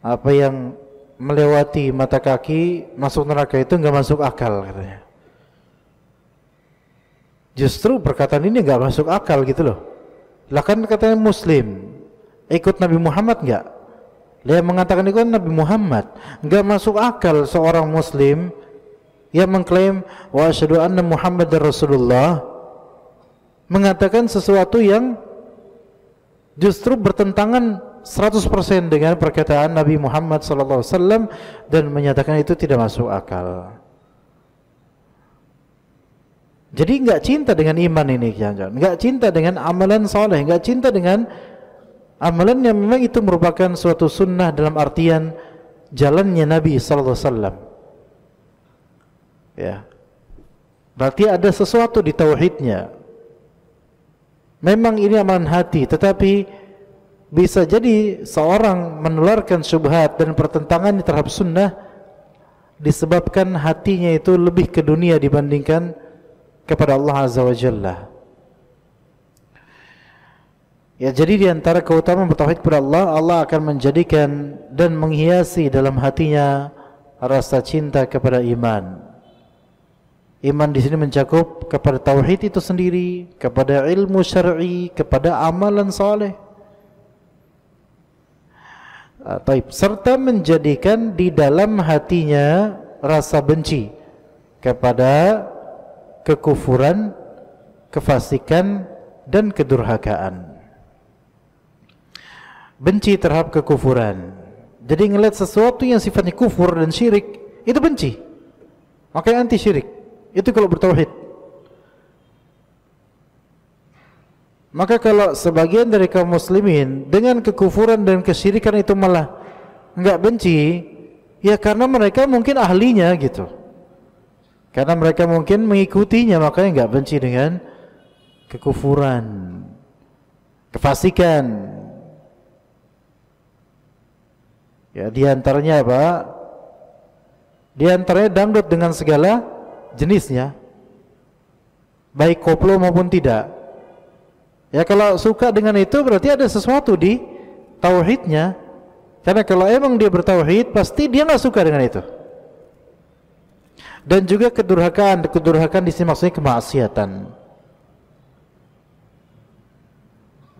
apa yang melewati mata kaki masuk neraka itu enggak masuk akal, katanya. Justru perkataan ini enggak masuk akal gitu loh. Lah kan katanya muslim, ikut Nabi Muhammad enggak? Dia mengatakan ikut Nabi Muhammad. Enggak masuk akal seorang muslim yang mengklaim wa asyhadu anna Muhammadar Rasulullah mengatakan sesuatu yang justru bertentangan 100% dengan perkataan Nabi Muhammad SAW dan menyatakan itu tidak masuk akal. Jadi enggak cinta dengan iman ini, jangan-jangan enggak cinta dengan amalan soleh, enggak cinta dengan amalan yang memang itu merupakan suatu sunnah dalam artian jalannya Nabi SAW. Ya, berarti ada sesuatu di tauhidnya. Memang ini amalan hati, tetapi bisa jadi seorang menularkan syubhat dan pertentangan terhadap sunnah disebabkan hatinya itu lebih ke dunia dibandingkan kepada Allah Azza wa Jalla. Ya, jadi di antara keutamaan bertauhid kepada Allah, Allah akan menjadikan dan menghiasi dalam hatinya rasa cinta kepada iman. Iman di sini mencakup kepada tauhid itu sendiri, kepada ilmu syar'i, kepada amalan saleh. Serta menjadikan di dalam hatinya rasa benci kepada kekufuran, kefasikan, dan kedurhakaan. Benci terhadap kekufuran. Jadi ngelihat sesuatu yang sifatnya kufur dan syirik, itu benci. Makanya anti syirik. Itu kalau bertauhid. Maka kalau sebagian dari kaum muslimin dengan kekufuran dan kesyirikan itu malah enggak benci, ya karena mereka mungkin ahlinya gitu. Karena mereka mungkin mengikutinya, makanya enggak benci dengan kekufuran, kefasikan. Ya, di antaranya apa? Di antaranya dangdut dengan segala jenisnya, baik koplo maupun tidak. Ya, kalau suka dengan itu berarti ada sesuatu di tauhidnya. Karena kalau emang dia bertauhid, pasti dia nggak suka dengan itu. Dan juga kedurhakaan, kedurhakaan di sini maksudnya kemaksiatan.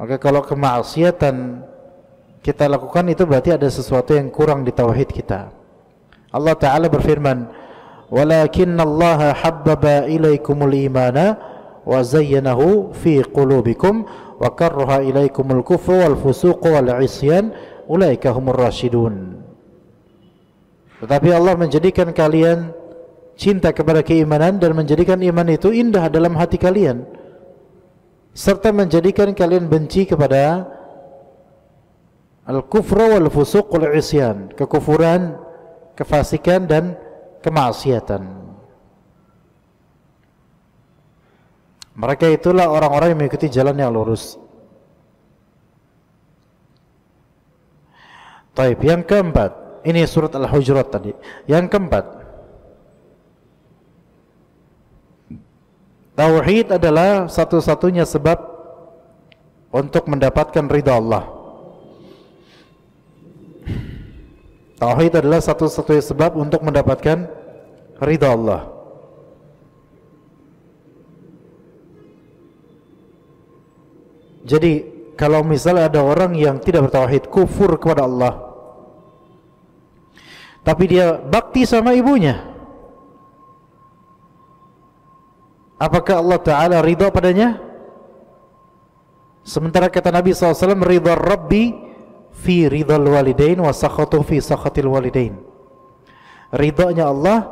Maka kalau kemaksiatan kita lakukan itu berarti ada sesuatu yang kurang di tauhid kita. Allah Ta'ala berfirman, "Walakinnallaha habbaba ilaikumul imana wa zayyanahu fi qulubikum wa karraha ilaikumul kufra wal fusuqa wal 'isyan ulaika humur rasyidun." Tetapi Allah menjadikan kalian cinta kepada keimanan dan menjadikan iman itu indah dalam hati kalian, serta menjadikan kalian benci kepada al-kufra wal fusuq wal isyan, kekufuran, kefasikan dan kemaksiatan. Mereka itulah orang-orang yang mengikuti jalan yang lurus. Taib, yang keempat, ini surat Al-Hujurat tadi. Yang keempat, tauhid adalah satu-satunya sebab untuk mendapatkan ridha Allah. Tauhid adalah satu-satunya sebab untuk mendapatkan ridha Allah. Jadi kalau misalnya ada orang yang tidak bertauhid, kufur kepada Allah, tapi dia bakti sama ibunya, apakah Allah Ta'ala ridha padanya? Sementara kata Nabi SAW, ridha Rabbi fi ridhal walidain wa sakhatu fi sakhatil walidain. Ridhonya Allah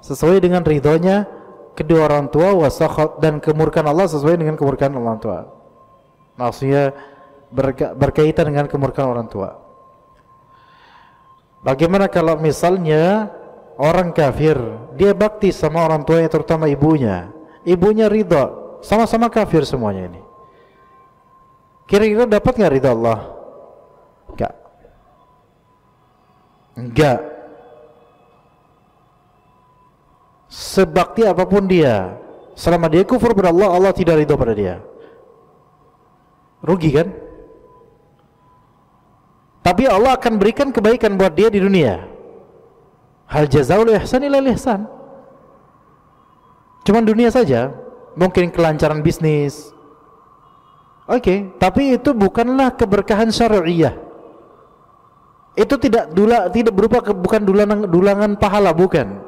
sesuai dengan ridhonya kedua orang tua, wa sakhat, dan kemurkaan Allah sesuai dengan kemurkaan orang tua. Maksudnya berkaitan dengan kemurkaan orang tua. Bagaimana kalau misalnya orang kafir, dia bakti sama orang tuanya, terutama ibunya, ibunya ridha, sama-sama kafir semuanya ini, kira-kira dapat nggak ridha Allah? Enggak. Sebakti apapun dia, selama dia kufur pada Allah, Allah tidak ridha pada dia. Rugi kan? Tapi Allah akan berikan kebaikan buat dia di dunia. Hal jazaul ihsan illa ihsan. Cuman dunia saja, mungkin kelancaran bisnis. Oke, tapi itu bukanlah keberkahan syar'iyah. Itu tidak berupa bukan dulangan pahala, bukan.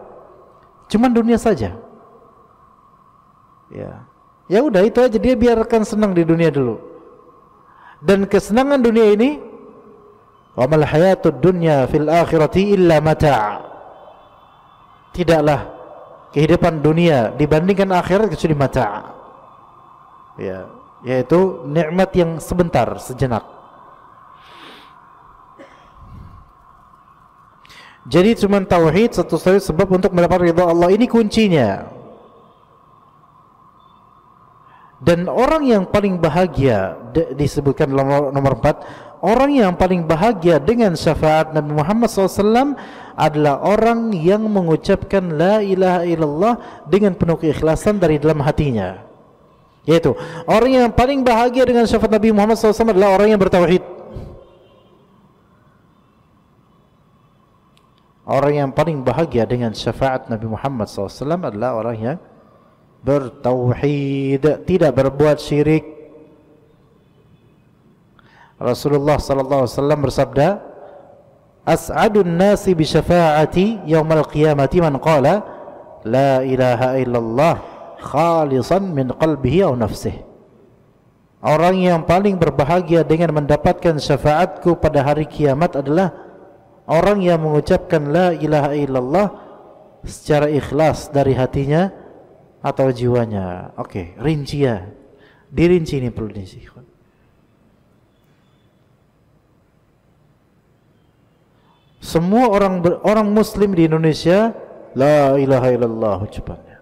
Cuman dunia saja. Ya. Ya udah, itu aja, dia biarkan senang di dunia dulu. Dan kesenangan dunia ini, wa mal hayatud dunya fil akhirati illa mata'. Tidaklah kehidupan dunia dibandingkan akhirat kecuali mata'. Ya, yaitu nikmat yang sebentar, sejenak. Jadi cuma tauhid satu-satunya sebab untuk mendapat ridha Allah, ini kuncinya. Dan orang yang paling bahagia disebutkan dalam nomor 4, orang yang paling bahagia dengan syafaat Nabi Muhammad SAW adalah orang yang mengucapkan la ilaha illallah dengan penuh keikhlasan dari dalam hatinya. Yaitu orang yang paling bahagia dengan syafaat Nabi Muhammad SAW adalah orang yang bertauhid. Orang yang paling bahagia dengan syafaat Nabi Muhammad SAW adalah orang yang bertauhid, tidak berbuat syirik. Rasulullah sallallahu alaihi wasallam bersabda, as'adun nasi bi syafaati yaumal qiyamati man qala la ilaha illallah khalisan min qalbihi aw nafsihi. Orang yang paling berbahagia dengan mendapatkan syafaatku pada hari kiamat adalah orang yang mengucapkan la ilaha illallah secara ikhlas dari hatinya atau jiwanya. Oke, rincian. Dirinci ini perlu dirinci. Semua orang muslim di Indonesia la ilaha illallah ucapannya.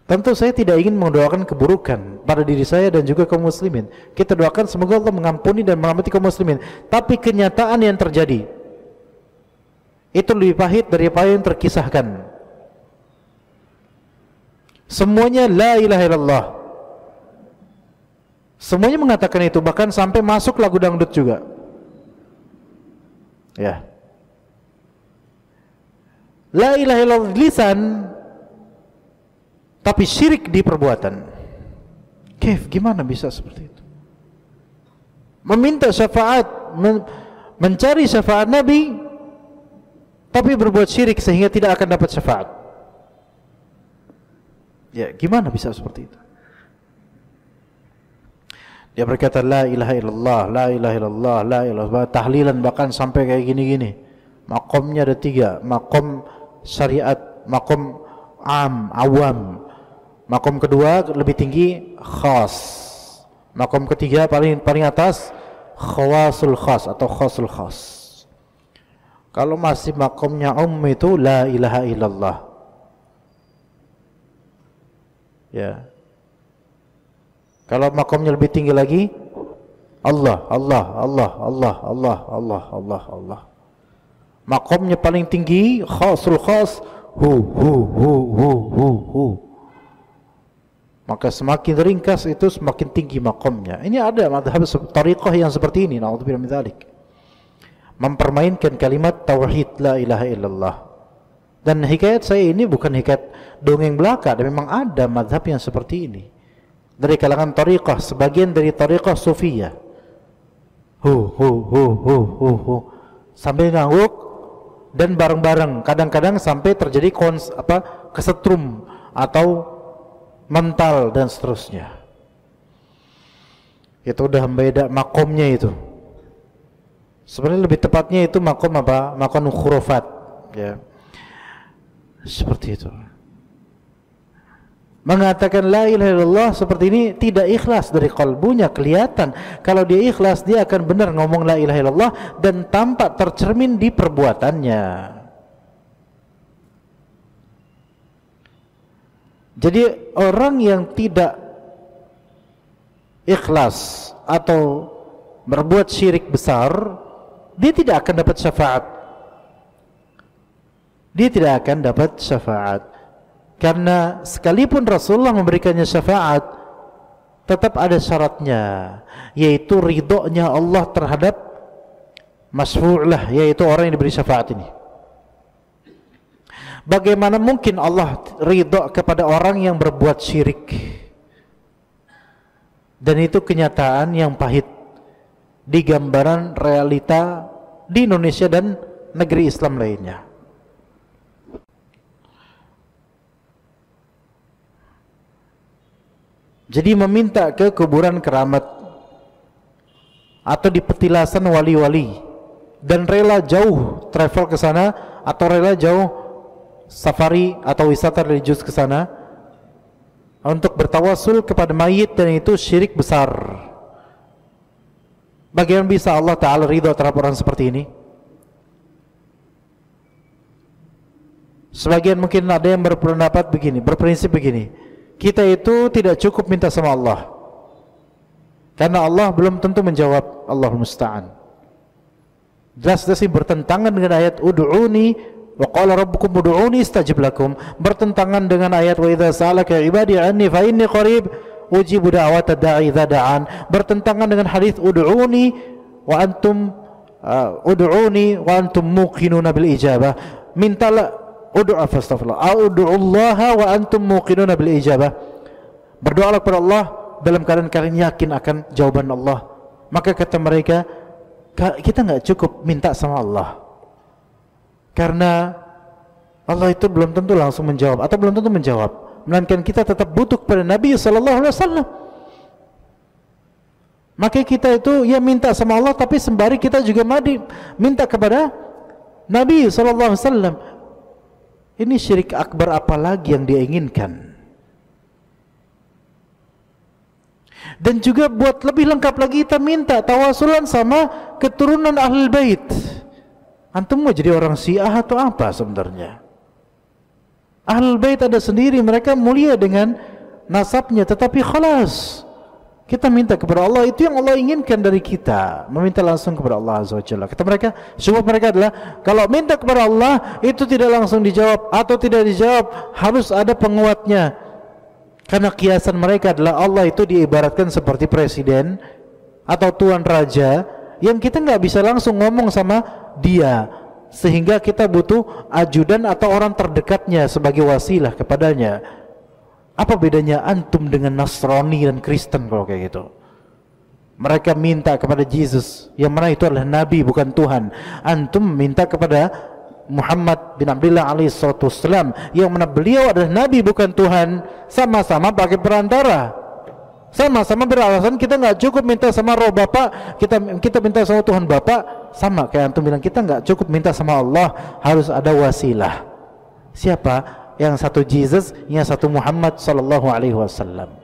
Tentu saya tidak ingin mendoakan keburukan pada diri saya dan juga kaum muslimin. Kita doakan semoga Allah mengampuni dan merahmati kaum muslimin. Tapi kenyataan yang terjadi itu lebih pahit dari apa yang terkisahkan. Semuanya la ilaha illallah. Semuanya mengatakan itu, bahkan sampai masuk lagu dangdut juga. Ya. La ilaha illallah lisan, tapi syirik di perbuatan. Gimana bisa seperti itu? Meminta syafaat, mencari syafaat Nabi, tapi berbuat syirik sehingga tidak akan dapat syafaat. Ya, gimana bisa seperti itu? Dia berkata la ilaha illallah, la ilaha illallah, la ilaha illallah, tahlilan bahkan sampai kayak gini-gini. Makomnya ada 3, makom syariat, makom awam. Makom kedua lebih tinggi khas. Makom ketiga paling atas khawasul khas atau khasul khas. Kalau masih makomnya itu la ilaha illallah. Ya. Kalau makomnya lebih tinggi lagi Allah. Makomnya paling tinggi khasul khas hu. Maka semakin ringkas itu semakin tinggi makomnya. Ini ada madhab tariqah yang seperti ini, na'udzubillah min dzalik. Mempermainkan kalimat tauhid la ilaha illallah. Dan hikayat saya ini bukan hikayat dongeng belaka, dan memang ada madhab yang seperti ini dari kalangan tariqah, sebagian dari tariqah sufiyah. Hu sambil ngangguk dan bareng-bareng, kadang-kadang sampai terjadi kesetrum atau mental dan seterusnya. Itu udah beda makomnya itu. Sebenarnya lebih tepatnya itu makom apa? Makom khurafat, ya. Seperti itu. Mengatakan la ilaha illallah seperti ini tidak ikhlas dari kalbunya, kelihatan. Kalau dia ikhlas, dia akan benar ngomong la ilaha illallah dan tampak tercermin di perbuatannya. Jadi orang yang tidak ikhlas atau berbuat syirik besar, dia tidak akan dapat syafaat. Dia tidak akan dapat syafaat. Karena sekalipun Rasulullah memberikannya syafaat, tetap ada syaratnya, yaitu ridhonya Allah terhadap masfu'lah, yaitu orang yang diberi syafaat ini. Bagaimana mungkin Allah ridho kepada orang yang berbuat syirik? Dan itu kenyataan yang pahit di gambaran realita di Indonesia dan negeri Islam lainnya. Jadi meminta ke kuburan keramat atau di petilasan wali-wali dan rela jauh travel ke sana atau rela jauh safari atau wisata religius ke sana untuk bertawasul kepada mayit, dan itu syirik besar. Bagaimana bisa Allah Ta'ala ridha terhadap orang seperti ini? Sebagian mungkin ada yang berpendapat begini, berprinsip begini, kita itu tidak cukup minta sama Allah karena Allah belum tentu menjawab. Allahul musta'an. Jelas-jelas bertentangan dengan ayat ud'uni wa qala rabbukum ud'uni istajib lakum, bertentangan dengan ayat wa idza sa'alaka ibadi anni fa inni qarib ujibu da'wata da'i idza da'an, bertentangan dengan hadis ud'uni wa antum muqinuna bil ijabah, mintalah ud'a fastaghfirullah ud'ullaha wa antum muqinuna bil ijabah, berdoalah kepada Allah dalam keadaan kalian yakin akan jawaban Allah. Maka kata mereka, kita enggak cukup minta sama Allah karena Allah itu belum tentu langsung menjawab atau belum tentu menjawab, melainkan kita tetap butuh kepada Nabi sallallahu alaihi wasallam. Maka kita itu ya minta sama Allah, tapi sembari kita juga minta kepada Nabi sallallahu alaihi wasallam. Ini syirik akbar apa lagi yang dia inginkan? Dan juga buat lebih lengkap lagi, kita minta tawasulan sama keturunan Ahlul Bait. Antum mau jadi orang Syiah atau apa sebenarnya? Ahlul Bait ada sendiri, mereka mulia dengan nasabnya, tetapi khalas kita minta kepada Allah, itu yang Allah inginkan dari kita, meminta langsung kepada Allah Azza wa Jalla. Kata mereka, syubhat mereka adalah kalau minta kepada Allah itu tidak langsung dijawab atau tidak dijawab, harus ada penguatnya. Karena kiasan mereka adalah Allah itu diibaratkan seperti presiden atau tuan raja yang kita nggak bisa langsung ngomong sama dia, sehingga kita butuh ajudan atau orang terdekatnya sebagai wasilah kepadanya. Apa bedanya antum dengan Nasrani dan Kristen kalau kayak gitu? Mereka minta kepada Yesus, yang mana itu adalah Nabi bukan Tuhan. Antum minta kepada Muhammad bin Abdullah alaihi salatu wassalam, yang mana beliau adalah Nabi bukan Tuhan. Sama-sama pakai perantara, sama-sama beralasan kita nggak cukup minta sama roh Bapak, kita minta sama Tuhan Bapak. Sama kayak antum bilang kita nggak cukup minta sama Allah, harus ada wasilah. Siapa? Yang satu Jesus, yang satu Muhammad sallallahu alaihi wasallam.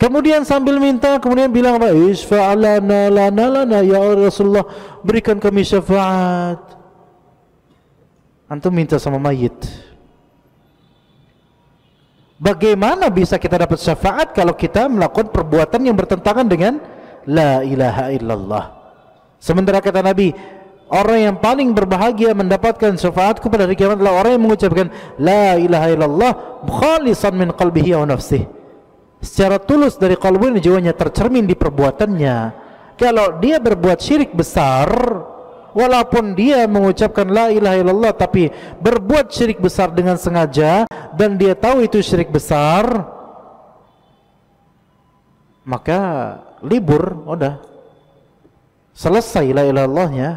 Kemudian sambil minta, kemudian bilang apa? Isfa'alana lana ya Rasulullah, berikan kami syafaat. Antum minta sama mayit. Bagaimana bisa kita dapat syafaat kalau kita melakukan perbuatan yang bertentangan dengan la ilaha illallah? Sementara kata Nabi, orang yang paling berbahagia mendapatkan syafaatku pada hari kiamat adalah orang yang mengucapkan la ilaha illallah khalisan min qalbihi wa nafsihi, secara tulus dari kalbu dan jiwanya, tercermin di perbuatannya. Kalau dia berbuat syirik besar, walaupun dia mengucapkan la ilaha illallah, tapi berbuat syirik besar dengan sengaja dan dia tahu itu syirik besar, maka libur, udah selesai la ilaha illallahnya,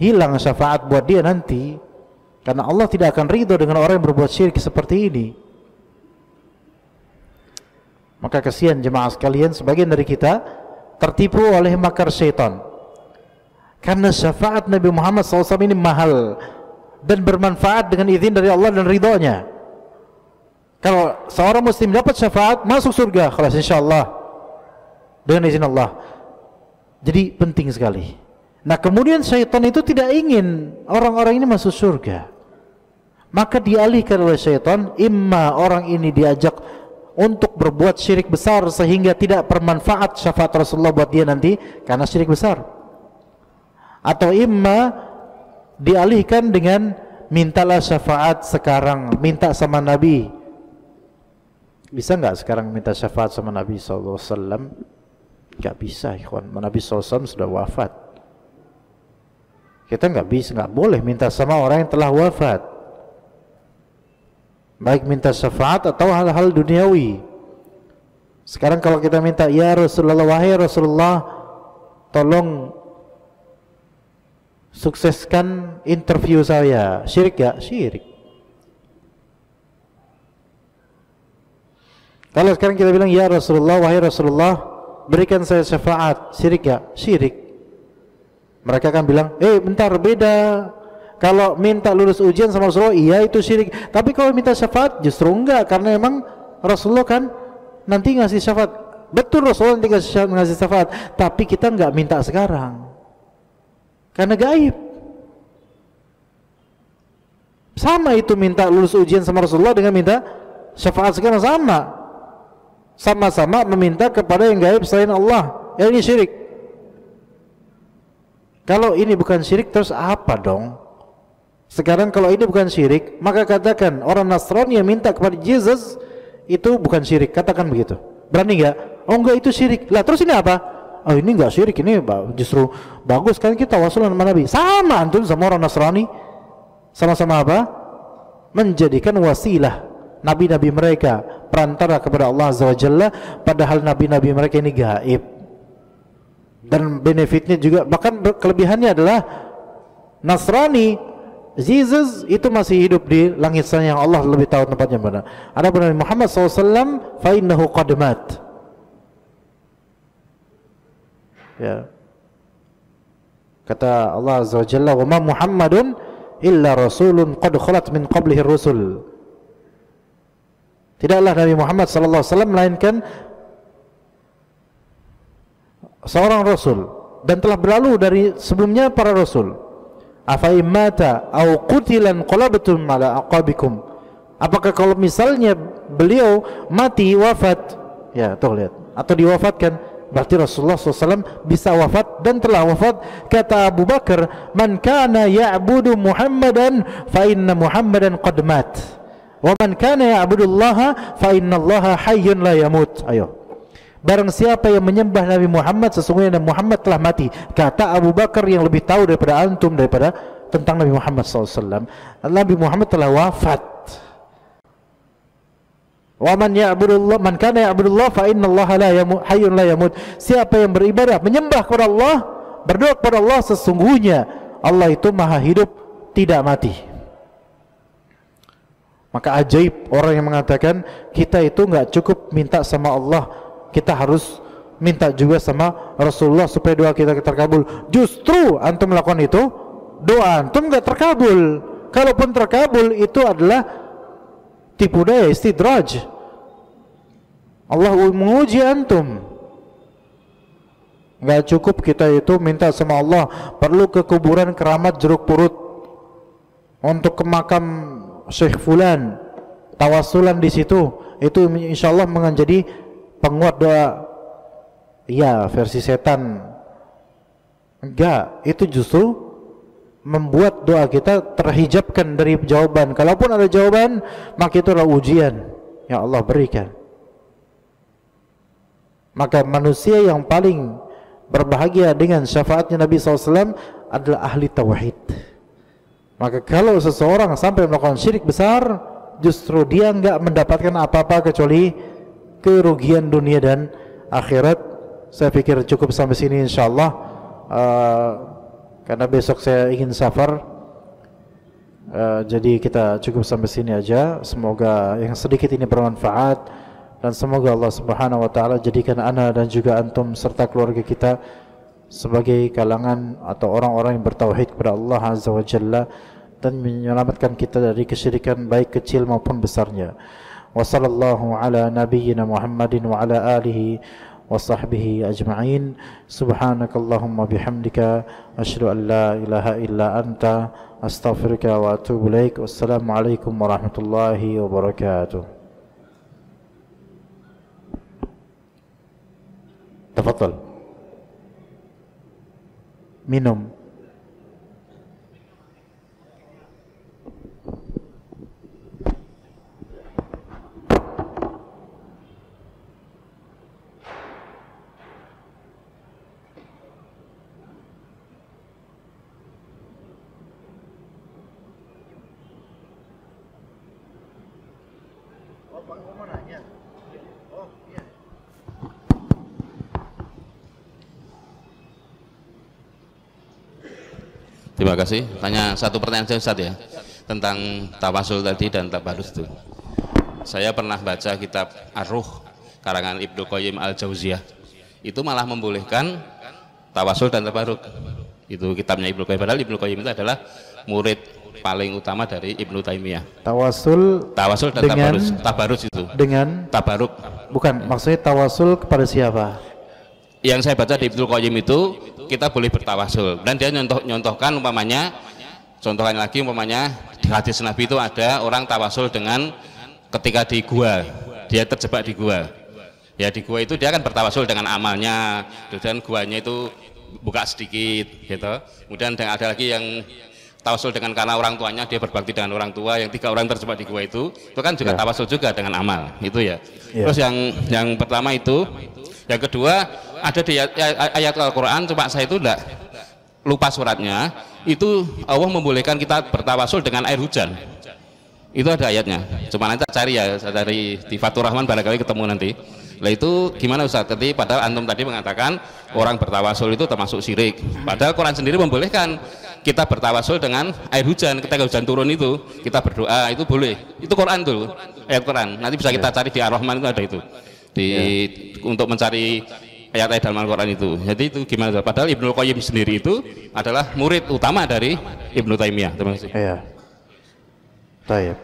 hilang syafaat buat dia nanti, karena Allah tidak akan ridho dengan orang yang berbuat syirik seperti ini. Maka kasihan jemaah sekalian, sebagian dari kita tertipu oleh makar syaitan. Karena syafaat Nabi Muhammad SAW ini mahal dan bermanfaat dengan izin dari Allah dan ridhonya. Kalau seorang muslim dapat syafaat, masuk surga kelas insyaallah dengan izin Allah. Jadi penting sekali. Nah kemudian syaitan itu tidak ingin orang-orang ini masuk surga, maka dialihkan oleh syaitan, imma orang ini diajak untuk berbuat syirik besar sehingga tidak bermanfaat syafaat Rasulullah buat dia nanti karena syirik besar, atau imma dialihkan dengan mintalah syafaat sekarang, minta sama Nabi. Bisa nggak sekarang minta syafaat sama Nabi SAW? Nggak bisa, ikhwan. Nabi SAW sudah wafat. Kita nggak bisa, nggak boleh minta sama orang yang telah wafat, baik minta syafaat atau hal-hal duniawi. Sekarang kalau kita minta, ya Rasulullah, wahai Rasulullah, tolong sukseskan interview saya, syirik ya? Syirik. Kalau sekarang kita bilang, ya Rasulullah, wahai Rasulullah, berikan saya syafaat, syirik ya? Syirik. Mereka akan bilang, bentar, beda. Kalau minta lulus ujian sama Rasulullah, iya itu syirik. Tapi kalau minta syafaat, justru enggak, karena emang Rasulullah kan nanti ngasih syafaat. Betul, Rasulullah nanti ngasih syafaat, tapi kita enggak minta sekarang karena gaib. Sama itu minta lulus ujian sama Rasulullah dengan minta syafaat sekarang, sama-sama meminta kepada yang gaib selain Allah. Ini syirik. Kalau ini bukan syirik, terus apa dong? Sekarang kalau ini bukan syirik, maka katakan orang Nasrani yang minta kepada Jesus itu bukan syirik, katakan begitu. Berani enggak? Oh enggak, itu syirik. Lah terus ini apa? Oh ini enggak syirik, ini justru bagus kan kita wasulan sama Nabi. Sama antum sama orang Nasrani, sama-sama apa? Menjadikan wasilah nabi-nabi mereka, perantara kepada Allah Azza wa Jalla, padahal nabi-nabi mereka ini gaib. Dan benefitnya juga, bahkan kelebihannya adalah Nasrani, Jesus itu masih hidup di langit sana yang Allah lebih tahu tempatnya mana. Adapun Nabi Muhammad SAW, fa innahu qad mat. Ya. Kata Allah Azza wa Jalla, wa ma Muhammadun illa rasulun qad khalat min qablihi rusul. Tidaklah Nabi Muhammad SAW melainkan seorang rasul dan telah berlalu dari sebelumnya para rasul. Afa immata au qutilan qalabtum ala aqabikum. Apakah kalau misalnya beliau mati, wafat, ya tuh lihat, atau diwafatkan, berarti Rasulullah SAW bisa wafat dan telah wafat. Kata Abu Bakar, man kana ya'budu Muhammadan fa inna Muhammadan qad mat, wa man kana ya'budullaha fa inna Allaha hayyun la yamut. Ayo, barang siapa yang menyembah Nabi Muhammad, sesungguhnya Nabi Muhammad telah mati. Kata Abu Bakar yang lebih tahu daripada antum daripada tentang Nabi Muhammad SAW, Nabi Muhammad telah wafat. Wa man ya'budullah, man kana ya'budullah fa innallaha la yamut, hayyun la yamut. Siapa yang beribadah, menyembah kepada Allah, berdoa kepada Allah, sesungguhnya Allah itu maha hidup, tidak mati. Maka ajaib orang yang mengatakan kita itu enggak cukup minta sama Allah, kita harus minta juga sama Rasulullah supaya doa kita terkabul. Justru antum melakukan itu doa antum nggak terkabul. Kalaupun terkabul itu adalah tipu daya, istidraj. Allah menguji antum. Nggak cukup kita itu minta sama Allah, perlu ke kuburan keramat jeruk purut, untuk ke makam Syekh Fulan, tawasulan di situ, itu insya Allah menjadi penguat doa. Iya, versi setan. Enggak, itu justru membuat doa kita terhijabkan dari jawaban. Kalaupun ada jawaban, maka itu adalah ujian yang Allah berikan. Maka manusia yang paling berbahagia dengan syafaatnya Nabi SAW adalah ahli tauhid. Maka kalau seseorang sampai melakukan syirik besar, justru dia enggak mendapatkan apa-apa kecuali kerugian dunia dan akhirat. Saya pikir cukup sampai sini insyaallah, karena besok saya ingin safar. Jadi kita cukup sampai sini aja. Semoga yang sedikit ini bermanfaat, dan semoga Allah Subhanahu wa taala jadikan ana dan juga antum serta keluarga kita sebagai kalangan atau orang-orang yang bertauhid kepada Allah Azza wa Jalla, dan menyelamatkan kita dari kesyirikan baik kecil maupun besarnya. Wa sallallahu ala nabiyyina Muhammadin wa ala alihi wa sahbihi ajma'in. Subhanakallahumma bihamdika asyhadu an la ilaha illa anta astaghfiruka wa atubu ilaik. Wassalamu alaikum warahmatullahi wabarakatuh. Tafadhal. Minum. Terima kasih. Tanya satu pertanyaan saja Ustaz ya, tentang tawasul tadi dan tabarus itu. Saya pernah baca kitab Ar-Ruh karangan Ibnu Qayyim Al-Jauziyah. Itu malah membolehkan tawasul dan tabaruk. Itu kitabnya Ibnu Qayyim. Padahal Ibnu Qayyim itu adalah murid paling utama dari Ibnu Taimiyah. Tawasul dan dengan, tabarus itu. Dengan tabaruk. Bukan, maksudnya tawasul kepada siapa? Yang saya baca di Ibnu Qayyim itu, kita boleh bertawasul, dan dia nyontohkan umpamanya, di hadis Nabi itu ada orang tawasul dengan ketika di gua, dia terjebak di gua. Ya di gua itu dia akan bertawasul dengan amalnya, dan guanya itu buka sedikit gitu. Kemudian ada lagi yang tawasul dengan karena orang tuanya, dia berbakti dengan orang tua. Yang 3 orang terjebak di gua itu kan juga tawasul juga dengan amal itu ya. Terus yang pertama itu. Yang kedua, ada di ayat Al-Quran, cuma saya itu enggak lupa suratnya, itu Allah membolehkan kita bertawasul dengan air hujan. Itu ada ayatnya, cuma nanti cari ya, dari di Fathur Rahman barangkali ketemu nanti. Nah itu gimana Ustaz? Tadi padahal antum tadi mengatakan orang bertawasul itu termasuk syirik, padahal Quran sendiri membolehkan kita bertawasul dengan air hujan. Ketika hujan turun itu kita berdoa, itu boleh. Itu Quran tuh, ayat Quran. Nanti bisa kita cari di Ar-Rahman, itu ada itu. Untuk mencari ayat-ayat dalam Al-Quran itu. Jadi itu gimana? Padahal Ibnu Qayyim sendiri itu adalah murid utama dari Ibnu Taimiyah. Terima kasih. Iya. Baik.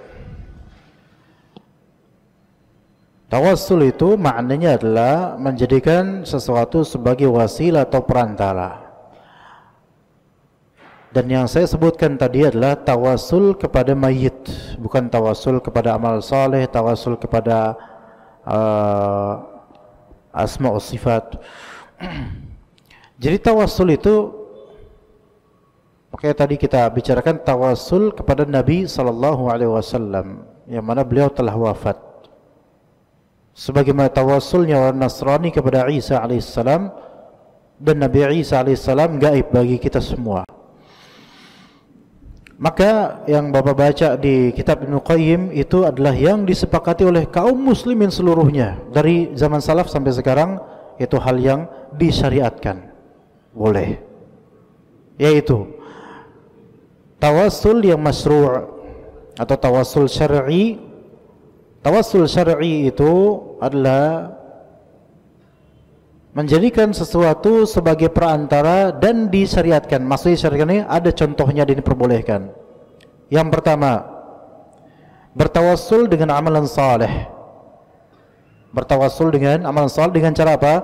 Tawassul itu maknanya adalah menjadikan sesuatu sebagai wasilah atau perantara. Dan yang saya sebutkan tadi adalah tawassul kepada mayit, bukan tawassul kepada amal saleh, tawassul kepada asma wa sifat. Jadi tawassul itu, makanya tadi kita bicarakan tawassul kepada Nabi SAW, yang mana beliau telah wafat. Sebagaimana tawassulnya orang Nasrani kepada Isa alaihissalam, dan Nabi Isa alaihissalam gaib bagi kita semua. Maka yang Bapak baca di kitab Ibnu Qayyim itu adalah yang disepakati oleh kaum muslimin seluruhnya dari zaman salaf sampai sekarang, itu hal yang disyariatkan, boleh, yaitu tawassul yang masyru' atau tawassul syar'i. Tawassul syar'i itu adalah menjadikan sesuatu sebagai perantara dan disyariatkan. Maksudnya syariatkan ini ada contohnya dan diperbolehkan. Yang pertama, bertawassul dengan amalan saleh. Bertawassul dengan amalan saleh dengan cara apa?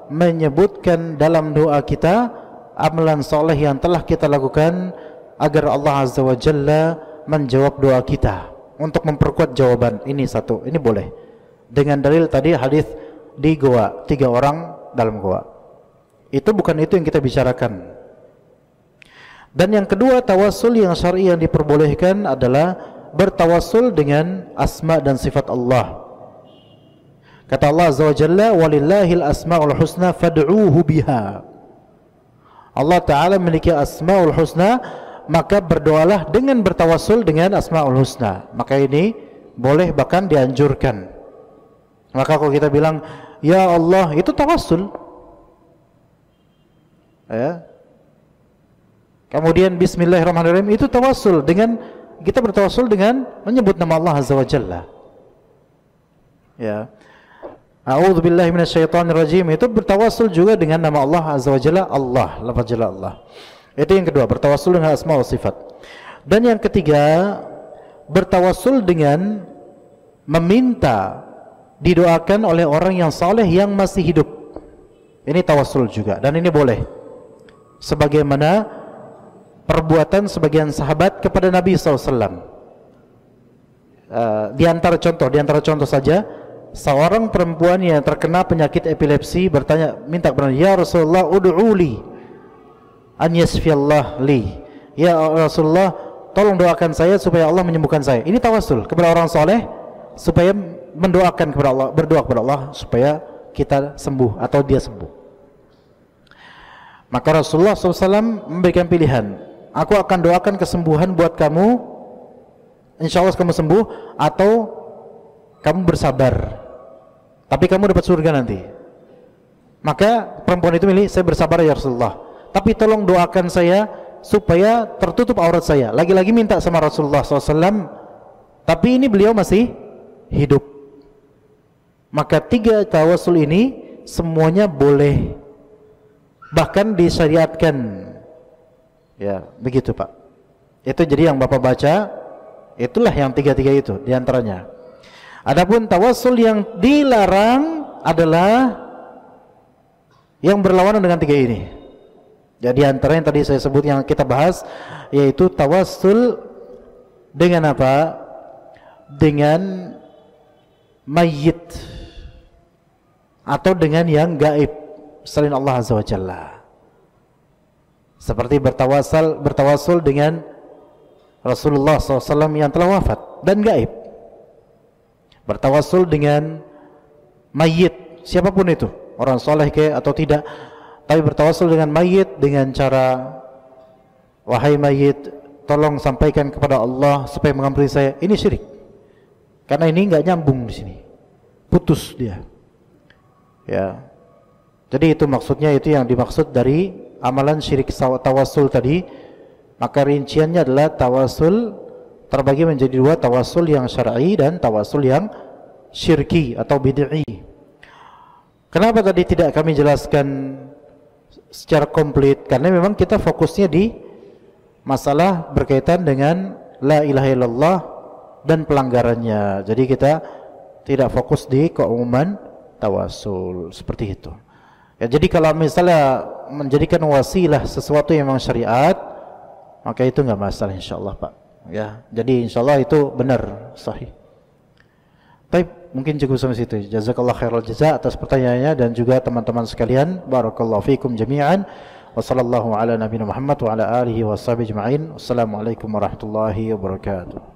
Menyebutkan dalam doa kita amalan saleh yang telah kita lakukan agar Allah Azza wa Jalla menjawab doa kita, untuk memperkuat jawaban. Ini satu, ini boleh. Dengan dalil tadi hadis di goa, 3 orang dalam goa. Itu bukan itu yang kita bicarakan. Dan yang kedua, tawassul yang syar'i yang diperbolehkan adalah bertawassul dengan asma dan sifat Allah. Kata Allah Azza wa Jalla, walillahil asma'ul husna fad'uuhu biha. Allah Ta'ala memiliki asma'ul husna, maka berdoalah dengan bertawassul dengan asma'ul husna. Maka ini boleh, bahkan dianjurkan. Maka kalau kita bilang ya Allah, itu tawassul, ya. Kemudian bismillahirrahmanirrahim, itu tawassul, dengan kita bertawassul dengan menyebut nama Allah Azza wa Jalla, ya. A'udzubillahi minasyaitonirrajim, itu bertawassul juga dengan nama Allah Azza wa Jalla, Allah, lafaz jalla Allah. Itu yang kedua, bertawassul dengan asma wa sifat. Dan yang ketiga, bertawassul dengan meminta didoakan oleh orang yang saleh yang masih hidup. Ini tawassul juga, dan ini boleh, sebagaimana perbuatan sebagian sahabat kepada Nabi SAW. Di antara contoh saja, seorang perempuan yang terkena penyakit epilepsi bertanya, minta kepada ya Rasulullah, ud'uli an yasfiyallah li, ya Rasulullah, tolong doakan saya supaya Allah menyembuhkan saya. Ini tawassul kepada orang saleh supaya mendoakan kepada Allah, berdoa kepada Allah supaya kita sembuh atau dia sembuh. Maka Rasulullah SAW memberikan pilihan, aku akan doakan kesembuhan buat kamu, insya Allah kamu sembuh, atau kamu bersabar tapi kamu dapat surga nanti. Maka perempuan itu milih, saya bersabar ya Rasulullah, tapi tolong doakan saya supaya tertutup aurat saya. Lagi-lagi minta sama Rasulullah SAW, tapi ini beliau masih hidup. Maka 3 tawassul ini semuanya boleh, bahkan disyariatkan, ya begitu Pak. Itu jadi yang Bapak baca, itulah yang 3 itu diantaranya. Adapun tawassul yang dilarang adalah yang berlawanan dengan 3 ini. Jadi antara yang tadi saya sebut yang kita bahas, yaitu tawassul dengan apa? Dengan mayit atau dengan yang gaib selain Allah Azza wa Jalla. Seperti bertawassul dengan Rasulullah SAW yang telah wafat dan gaib. Bertawassul dengan mayit, siapapun itu, orang soleh ke atau tidak, tapi bertawassul dengan mayit dengan cara, wahai mayit, tolong sampaikan kepada Allah supaya mengampuni saya. Ini syirik, karena ini nggak nyambung di sini, putus dia, ya. Jadi itu maksudnya, itu yang dimaksud dari amalan syirik tawassul tadi. Maka rinciannya adalah tawassul terbagi menjadi 2, tawassul yang syar'i dan tawassul yang syirki atau bid'i. Kenapa tadi tidak kami jelaskan secara komplit? Karena memang kita fokusnya di masalah berkaitan dengan la ilaha illallah dan pelanggarannya. Jadi kita tidak fokus di keumuman tawassul seperti itu. Ya, jadi kalau misalnya menjadikan wasilah sesuatu yang memang syariat, maka itu enggak masalah insyaallah Pak. Ya, jadi insyaallah itu benar, sahih. Baik, mungkin cukup sampai situ. Jazakallah khairal jaza atas pertanyaannya, dan juga teman-teman sekalian, barakallahu fikum jami'an. Wa sallallahu ala nabiyina Muhammad wa ala alihi wa sahbihi ajma'in. Wassalamualaikum warahmatullahi wabarakatuh.